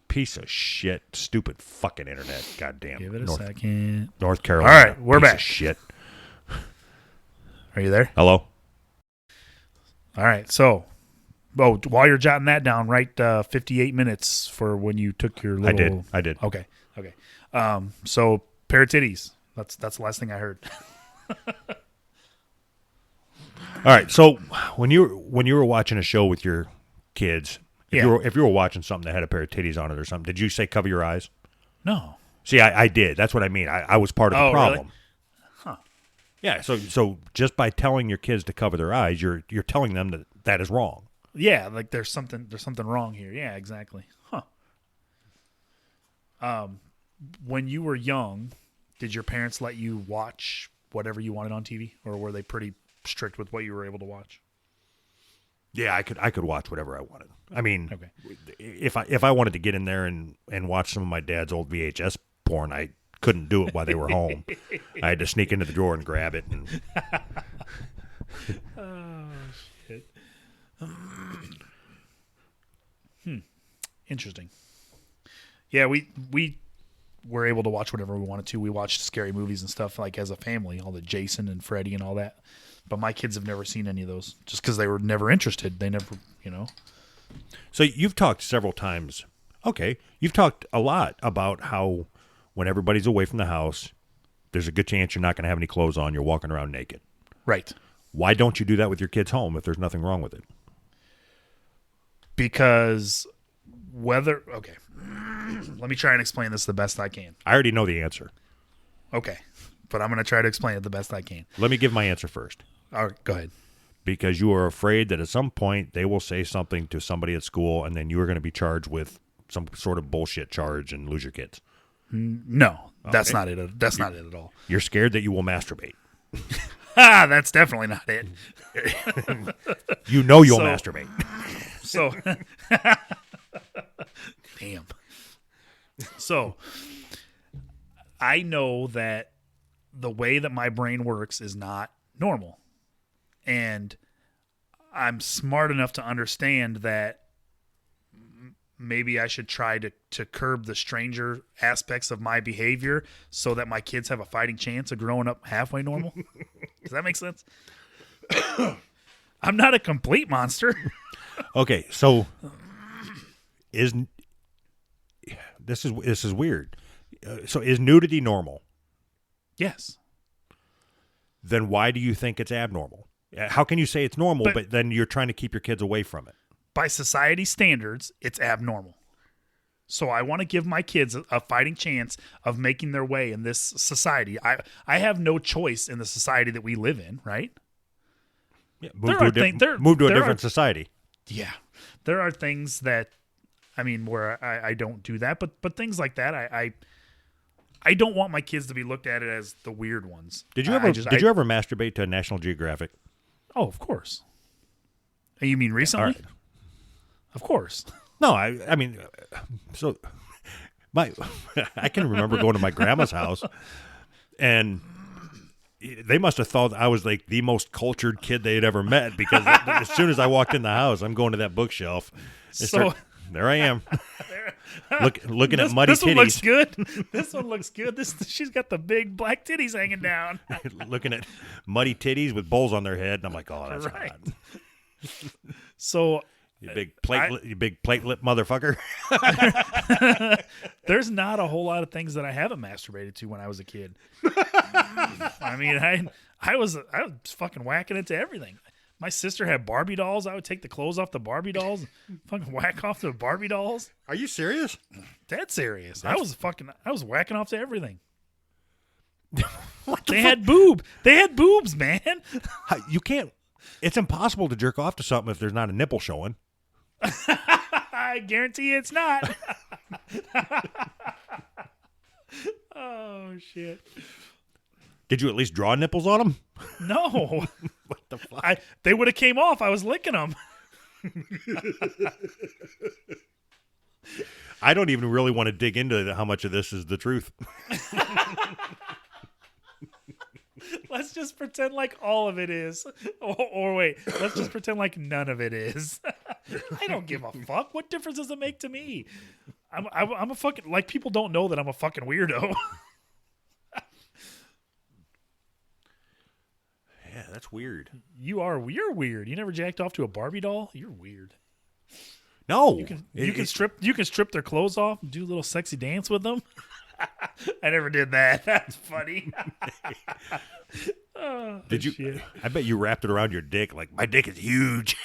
Piece of shit. Stupid fucking internet. Goddamn. Give it a second. North Carolina. All right, we're piece back. Of shit. Are you there? Hello? All right. So, while you're jotting that down, write 58 minutes for when you took your little... I did. Okay. So, pair of titties. That's the last thing I heard. All right. So, when you were watching a show with your kids, if you were watching something that had a pair of titties on it or something, did you say cover your eyes? No. See, I did. That's what I mean. I was part of the problem. Really? Huh. Yeah, so just by telling your kids to cover their eyes, you're telling them that is wrong. Yeah, like there's something wrong here. Yeah, exactly. When you were young, did your parents let you watch whatever you wanted on TV, or were they pretty strict with what you were able to watch? Yeah, I could watch whatever I wanted. I mean, Okay. if I wanted to get in there and watch some of my dad's old VHS porn, I couldn't do it while they were home. I had to sneak into the drawer and grab it. And... Oh shit. Interesting. Yeah, we were able to watch whatever we wanted to. We watched scary movies and stuff like as a family, all the Jason and Freddy and all that. But my kids have never seen any of those just because they were never interested. They never, So you've talked several times. Okay, you've talked a lot about how when everybody's away from the house, there's a good chance you're not going to have any clothes on. You're walking around naked. Right. Why don't you do that with your kids home if there's nothing wrong with it? Because okay. Let me try and explain this the best I can. I already know the answer. Okay. But I'm going to try to explain it the best I can. Let me give my answer first. All right, go ahead. Because you are afraid that at some point they will say something to somebody at school and then you are going to be charged with some sort of bullshit charge and lose your kids. No, that's not it. That's not it at all. You're scared that you will masturbate. That's definitely not it. You know you'll masturbate. So, damn. So, I know that the way that my brain works is not normal. And I'm smart enough to understand that maybe I should try to curb the stranger aspects of my behavior so that my kids have a fighting chance of growing up halfway normal. Does that make sense? I'm not a complete monster. Okay, so this is weird. So is nudity normal? Yes. Then why do you think it's abnormal? How can you say it's normal, but then you're trying to keep your kids away from it? By society standards, it's abnormal. So I want to give my kids a fighting chance of making their way in this society. I have no choice in the society that we live in, right? Yeah, move to a different society. Yeah. There are things that, where I don't do that, but things like that, I don't want my kids to be looked at it as the weird ones. Did you ever masturbate to National Geographic? Oh, of course. You mean recently? Right. Of course. No, I can remember going to my grandma's house, and they must have thought I was like the most cultured kid they had ever met, because as soon as I walked in the house, I'm going to that bookshelf. There I am, looking at muddy titties. This one looks good. This one looks good. She's got the big black titties hanging down. Looking at muddy titties with bowls on their head, and I'm like, oh, that's right. hot. So you big platelet motherfucker. There's not a whole lot of things that I haven't masturbated to when I was a kid. I was fucking whacking into everything. My sister had Barbie dolls. I would take the clothes off the Barbie dolls and fucking whack off the Barbie dolls. Are you serious? Dead serious. I was whacking off to everything. They had boobs, man. You can't. It's impossible to jerk off to something if there's not a nipple showing. I guarantee it's not. Oh shit. Did you at least draw nipples on them? No. What the fuck? They would have came off. I was licking them. I don't even really want to dig into how much of this is the truth. Let's just pretend like all of it is. Or wait, let's just pretend like none of it is. I don't give a fuck. What difference does it make to me? I'm a fucking, like, people don't know that I'm a fucking weirdo. Yeah, that's weird. You're weird. You never jacked off to a Barbie doll? You're weird. No. You can strip their clothes off and do a little sexy dance with them. I never did that. That's funny. Did you? Shit. I bet you wrapped it around your dick like, my dick is huge.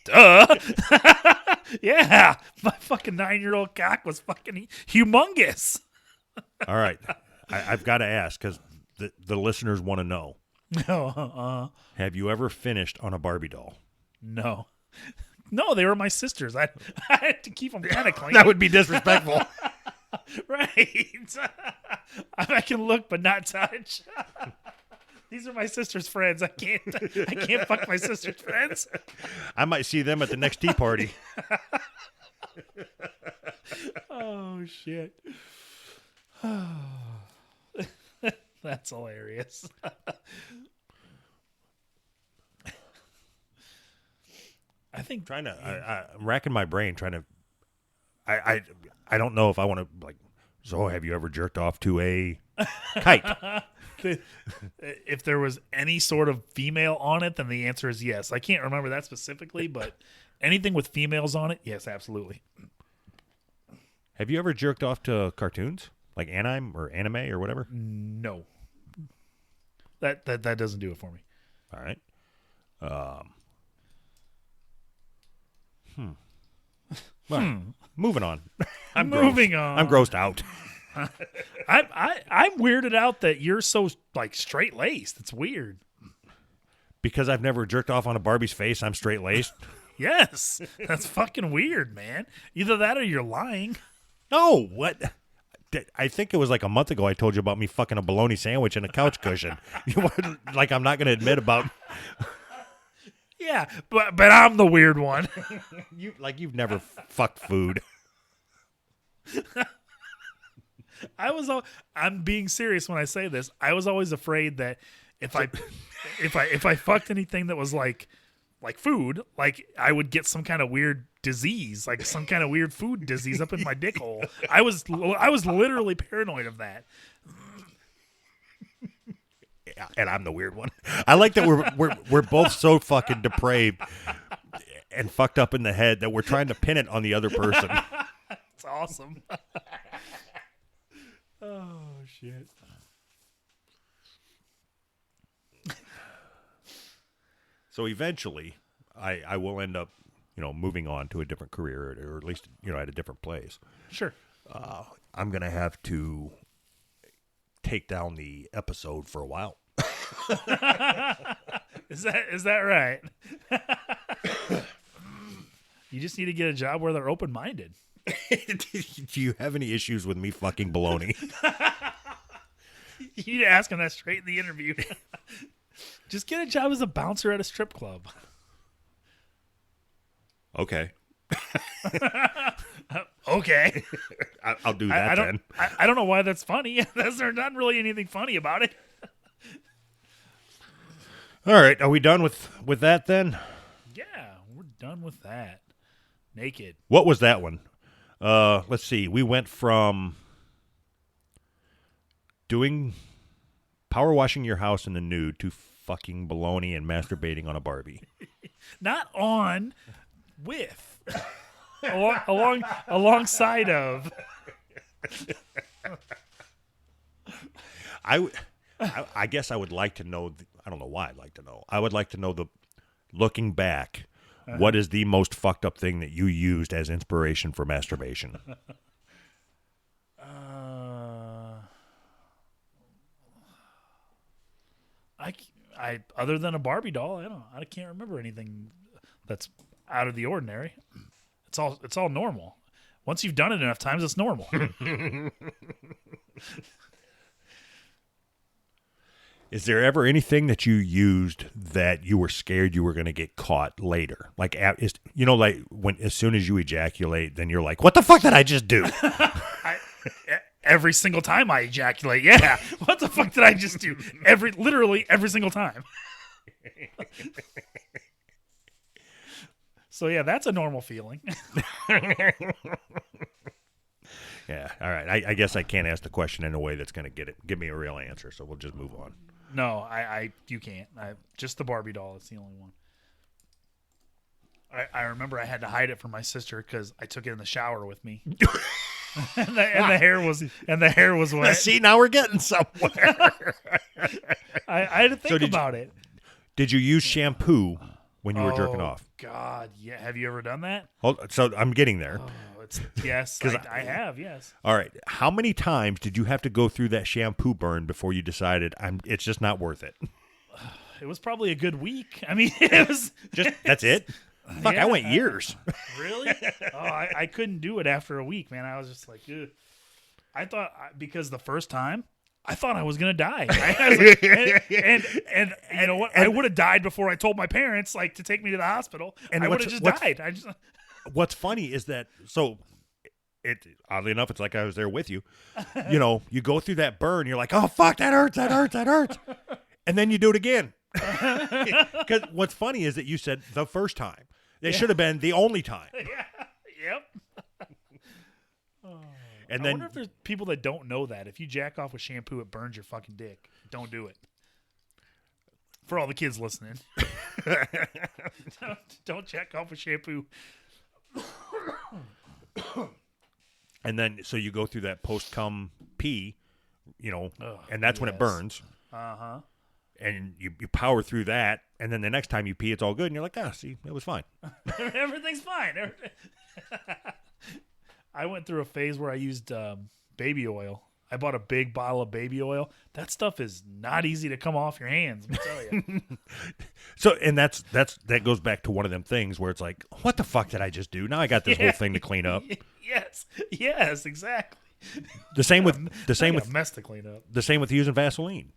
Duh. Yeah. My fucking 9-year-old cock was fucking humongous. All right. I've got to ask, because the listeners want to know. No, Have you ever finished on a Barbie doll? no, no. They were my sisters. I had to keep them kind of clean. That would be disrespectful. Right. I can look but not touch. These are my sister's friends. I can't fuck my sister's friends. I might see them at the next tea party. Oh shit. That's hilarious. I think I'm racking my brain trying to. I don't know if I want to like. So, have you ever jerked off to a kite? if there was any sort of female on it, then the answer is yes. I can't remember that specifically, but anything with females on it, yes, absolutely. Have you ever jerked off to cartoons like anime or whatever? No. That doesn't do it for me. All right. Well, moving on. I'm grossed out. I'm weirded out that you're so like straight laced. It's weird. Because I've never jerked off on a Barbie's face, I'm straight laced. Yes, that's fucking weird, man. Either that or you're lying. No, what? I think it was like a month ago I told you about me fucking a bologna sandwich and a couch cushion. Like I'm not going to admit about. Yeah, but I'm the weird one. You've never fucked food. I'm being serious when I say this. I was always afraid that if I fucked anything that was like food, like I would get some kind of weird disease, like some kind of weird food disease up in my dick hole. I was literally paranoid of that. Yeah, and I'm the weird one. I like that we're both so fucking depraved and fucked up in the head that we're trying to pin it on the other person. It's awesome. Oh shit. So eventually, I will end up, moving on to a different career, or at least, at a different place. Sure. I'm gonna have to take down the episode for a while. Is that right? You just need to get a job where they're open-minded. Do you have any issues with me fucking baloney? You need to ask him that straight in the interview. Just get a job as a bouncer at a strip club. Okay. Okay. I'll do that then. I don't know why that's funny. There's not really anything funny about it. All right. Are we done with that then? Yeah, we're done with that. Naked. What was that one? Let's see. We went from doing power washing your house in the nude to fucking baloney and masturbating on a Barbie. Not on, with. Alongside of. I guess I would like to know. I don't know why I'd like to know. I would like to know looking back, what is the most fucked up thing that you used as inspiration for masturbation? I other than a Barbie doll, I can't remember anything that's out of the ordinary. It's all normal. Once you've done it enough times, it's normal. Is there ever anything that you used that you were scared you were going to get caught later? Like, as soon as you ejaculate, then you're like, what the fuck did I just do? Every single time I ejaculate, yeah. What the fuck did I just do? Literally every single time. So yeah, that's a normal feeling. Yeah, all right. I guess I can't ask the question in a way that's going to give me a real answer, so we'll just move on. No, you can't. Just the Barbie doll. It's the only one. I remember I had to hide it from my sister because I took it in the shower with me, and the hair was wet. See, now we're getting somewhere. I had to think about it. Did you use shampoo when you were jerking off? God, yeah. Have you ever done that? So I'm getting there. Yes, I have. Yes. All right. How many times did you have to go through that shampoo burn before you decided it's just not worth it? It was probably a good week. I mean, it was that's it. Fuck, I went years. Really? Oh, I couldn't do it after a week, man. I was just like, ugh. I thought because the first time I thought I was gonna die. I was like, and you know what? I would have died before I told my parents to take me to the hospital. And I would have just died. What's funny is that oddly enough, it's like I was there with you. You know, you go through that burn, you're like, oh fuck, that hurts, and then you do it again. Because what's funny is that you said the first time. It should have been the only time. Yep. And I wonder if there's people that don't know that. If you jack off with shampoo, it burns your fucking dick. Don't do it. For all the kids listening. don't jack off with shampoo. And then, so you go through that post-cum pee, and that's when it burns. Uh-huh. And you power through that, and then the next time you pee, it's all good, and you're like, see, it was fine. Everything's fine. I went through a phase where I used baby oil. I bought a big bottle of baby oil. That stuff is not easy to come off your hands, let me tell you. So, and that goes back to one of them things where it's like, what the fuck did I just do? Now I got this whole thing to clean up. Yes, exactly. The same with mess to clean up. The same with using Vaseline.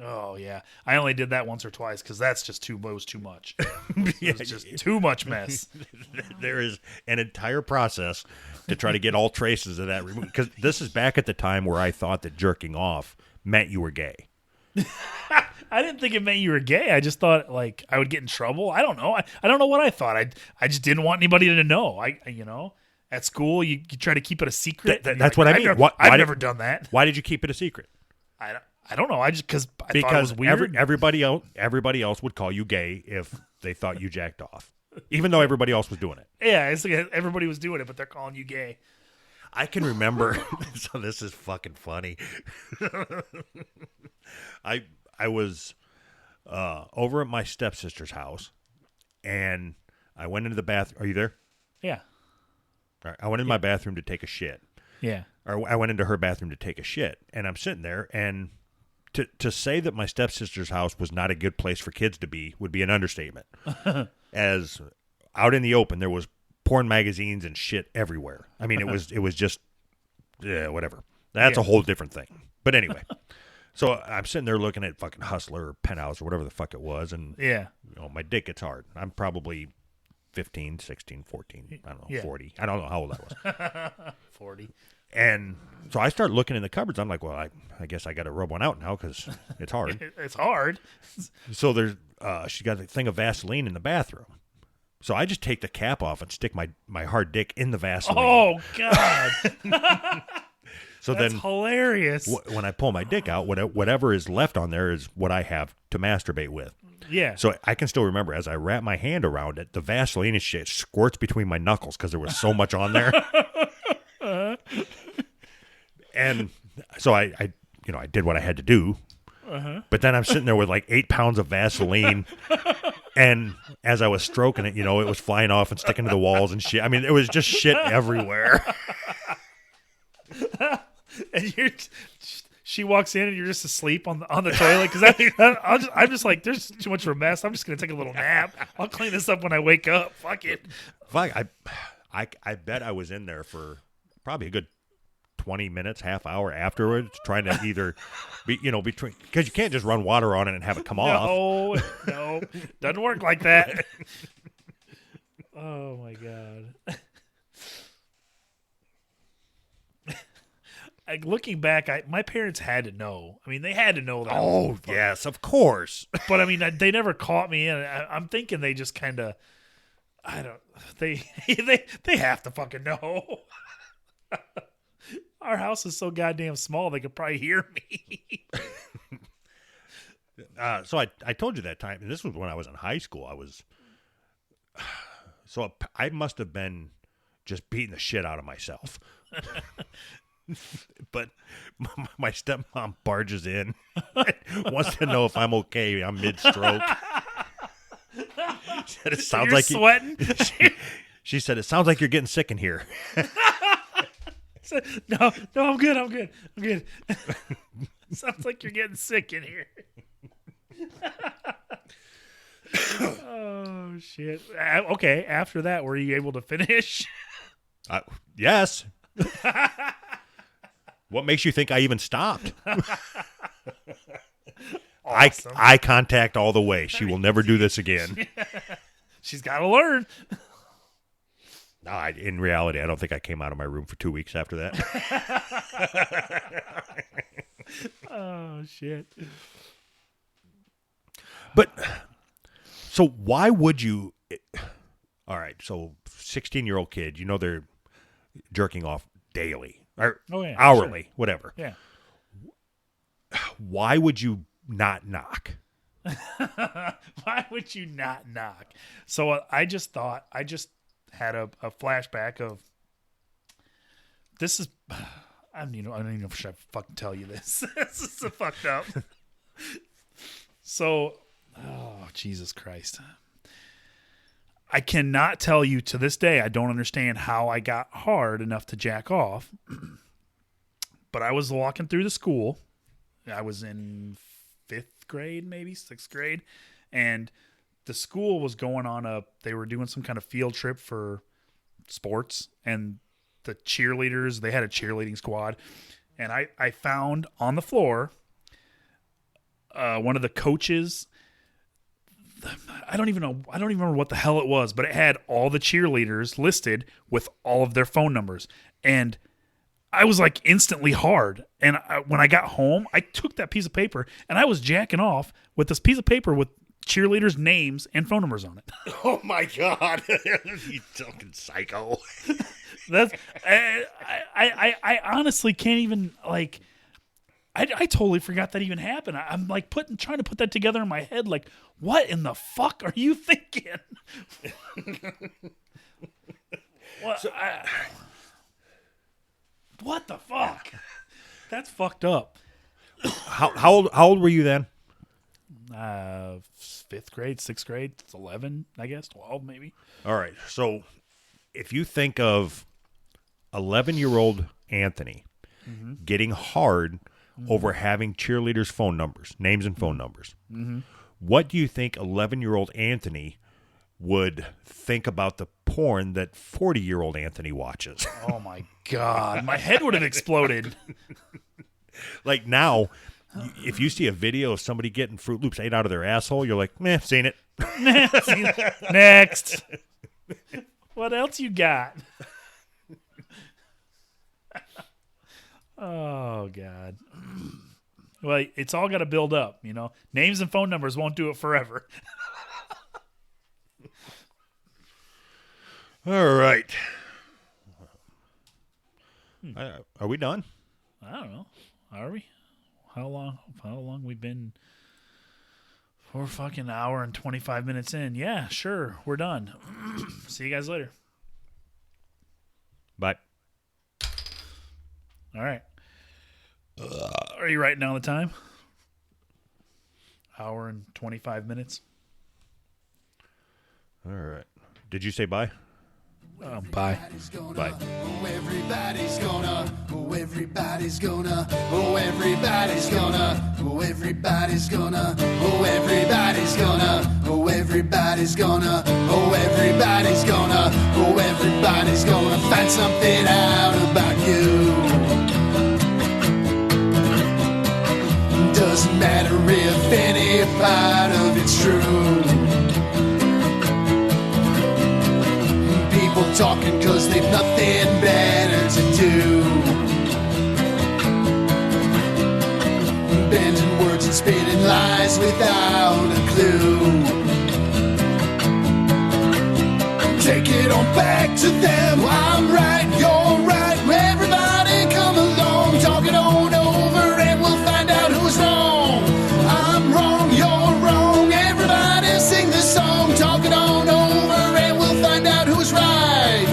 Oh yeah, I only did that once or twice because that's just too much. It's just too much mess. There is an entire process to try to get all traces of that removed. Because this is back at the time where I thought that jerking off meant you were gay. I didn't think it meant you were gay. I just thought I would get in trouble. I don't know. I don't know what I thought. I just didn't want anybody to know. At school you try to keep it a secret. That's what I mean. I've never done that. Why did you keep it a secret? I don't know. Because I thought it was weird. Everybody else would call you gay if they thought you jacked off, even though everybody else was doing it. Yeah, it's like everybody was doing it, but they're calling you gay. I can remember. So this is fucking funny. I was over at my stepsister's house, and I went into the bathroom. Are you there? Yeah. All right. I went in my bathroom to take a shit. Yeah. Or I went into her bathroom to take a shit, and I'm sitting there, and to say that my stepsister's house was not a good place for kids to be would be an understatement. As out in the open, there was porn magazines and shit everywhere. I mean, it was just whatever. That's a whole different thing. But anyway, so I'm sitting there looking at fucking Hustler or Penthouse or whatever the fuck it was, and my dick gets hard. I'm probably 15, 16, 14, I don't know, 40. I don't know how old I was. 40. And so I start looking in the cupboards. I'm like, well, I guess I got to rub one out now because it's hard. It's hard. So there's she's got a thing of Vaseline in the bathroom. So I just take the cap off and stick my hard dick in the Vaseline. Oh, God. So That's then hilarious. When I pull my dick out, whatever is left on there is what I have to masturbate with. Yeah. So I can still remember as I wrap my hand around it, the Vaseline and shit squirts between my knuckles because there was so much on there. And so I did what I had to do. But then I'm sitting there with 8 pounds of Vaseline. And as I was stroking it, it was flying off and sticking to the walls and shit. I mean, it was just shit everywhere. And she walks in and you're just asleep on the toilet because I'm just like, there's too much of a mess. I'm just gonna take a little nap. I'll clean this up when I wake up. Fuck it. Fuck, I bet I was in there for probably a good 20 minutes, half hour afterwards, trying to either between because you can't just run water on it and have it come off. No, doesn't work like that. Oh my God. Looking back, my parents had to know. I mean, they had to know that. Oh, yes, of course. But I mean, they never caught me, and I'm thinking they just kind of, they have to fucking know. Our house is so goddamn small, they could probably hear me. So I told you that time, and this was when I was in high school. I must have been just beating the shit out of myself. But my stepmom barges in, wants to know if I'm okay. I'm mid-stroke. She said, it sounds like sweating. She said, it sounds like you're getting sick in here. No, I'm good. Sounds like you're getting sick in here. Oh, shit. Okay, after that, were you able to finish? Yes. What makes you think I even stopped? Awesome. Eye contact all the way. She will never do this again. She's got to learn. No, in reality, I don't think I came out of my room for 2 weeks after that. Oh, shit. But, so why would you... All right, so 16-year-old kid, they're jerking off daily. Or hourly, sure. Whatever. Yeah. Why would you not knock? Why would you not knock? So I just had a flashback of this is I don't even know if I should fucking tell you this. This is so fucked up. So, oh, Jesus Christ. I cannot tell you to this day. I don't understand how I got hard enough to jack off. But I was walking through the school. I was in 5th grade, maybe 6th grade. And the school was going on they were doing some kind of field trip for sports. And the cheerleaders, they had a cheerleading squad. And I found on the floor one of the coaches. I don't even remember what the hell it was, but it had all the cheerleaders listed with all of their phone numbers. And I was like instantly hard. And when I got home, I took that piece of paper and I was jacking off with this piece of paper with cheerleaders' names and phone numbers on it. Oh my God. You fucking psycho. That's I honestly can't even like. I totally forgot that even happened. I'm like trying to put that together in my head. Like, what in the fuck are you thinking? What the fuck? That's fucked up. How old were you then? 5th grade, 6th grade, 11, I guess, 12 maybe. All right. So if you think of 11-year-old Anthony getting hard over having cheerleaders' phone numbers, names and phone numbers, what do you think 11-year-old Anthony would think about the porn that 40-year-old Anthony watches? Oh my God. My head would have exploded. Like now, if you see a video of somebody getting Fruit Loops ate out of their asshole, you're like, meh, seen it. Next. What else you got? Oh, God. Well, it's all got to build up, Names and phone numbers won't do it forever. All right. Are we done? I don't know. Are we? How long we've been? We're fucking hour and 25 minutes in. Yeah, sure. We're done. See you guys later. Bye. All right. Are you writing down the time? Hour and 25 minutes. All right. Did you say bye? Bye. Bye. Oh, everybody's gonna. Oh, everybody's gonna. Oh, everybody's gonna. Oh, everybody's gonna. Oh, everybody's gonna. Oh, everybody's gonna. Oh, everybody's gonna. Oh, everybody's gonna find something out about you. Doesn't matter if any part of it's true. People talking cause they've nothing better to do. Bending words and spinning lies without a clue. Take it on back to them. I'm right, you're right. Everybody come along. Talk it on over and we'll find out who's wrong. I'm wrong, you're wrong. Everybody sing this song. Talk it on over and we'll find out who's right.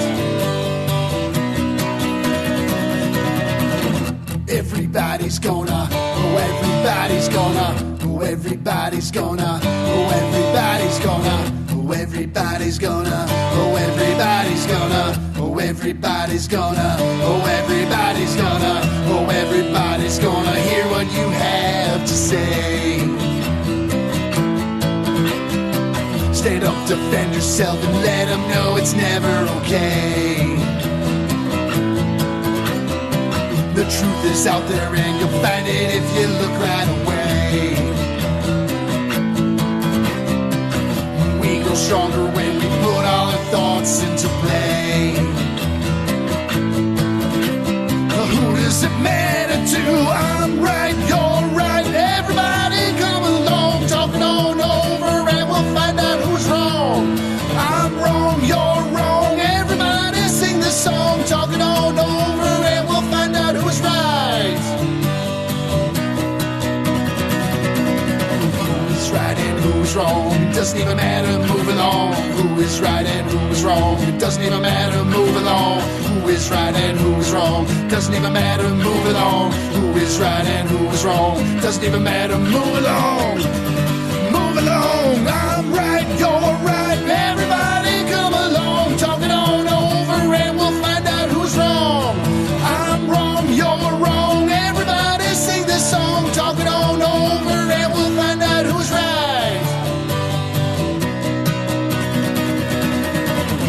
Everybody's gonna, oh everybody's gonna, oh everybody's gonna, oh everybody's gonna, oh everybody's gonna, oh everybody's gonna, oh everybody. everybody's gonna, oh, everybody's gonna, oh, everybody's gonna hear what you have to say. Stand up, defend yourself, and let them know it's never okay. The truth is out there and you'll find it if you look right away. We grow stronger when we put all our thoughts into play. Who does it matter to? I'm right, you're right. Everybody come along, talking on over, and we'll find out who's wrong. I'm wrong, you're wrong. Everybody sing this song, talking on over, and we'll find out who's right. Who's right and who's wrong? It doesn't even matter, move along. Who is right and who is wrong? It doesn't even matter, move along. Who is right and who is wrong? Doesn't even matter, move along. Who is right and who is wrong? Doesn't even matter, move along. Move along, I'm right, you're right. Everybody come along, talking on over, and we'll find out who's wrong. I'm wrong, you're wrong. Everybody sing this song, talking on over, and we'll find out who's right.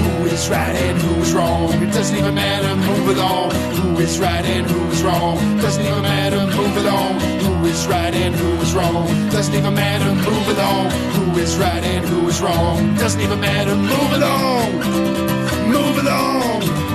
Who is right and who's wrong? It doesn't even matter, move along. Who is right and who is wrong? Doesn't even matter, move along. Who is right and who is wrong? Doesn't even matter, move along. Who is right and who is wrong? Doesn't even matter, move along. Move along.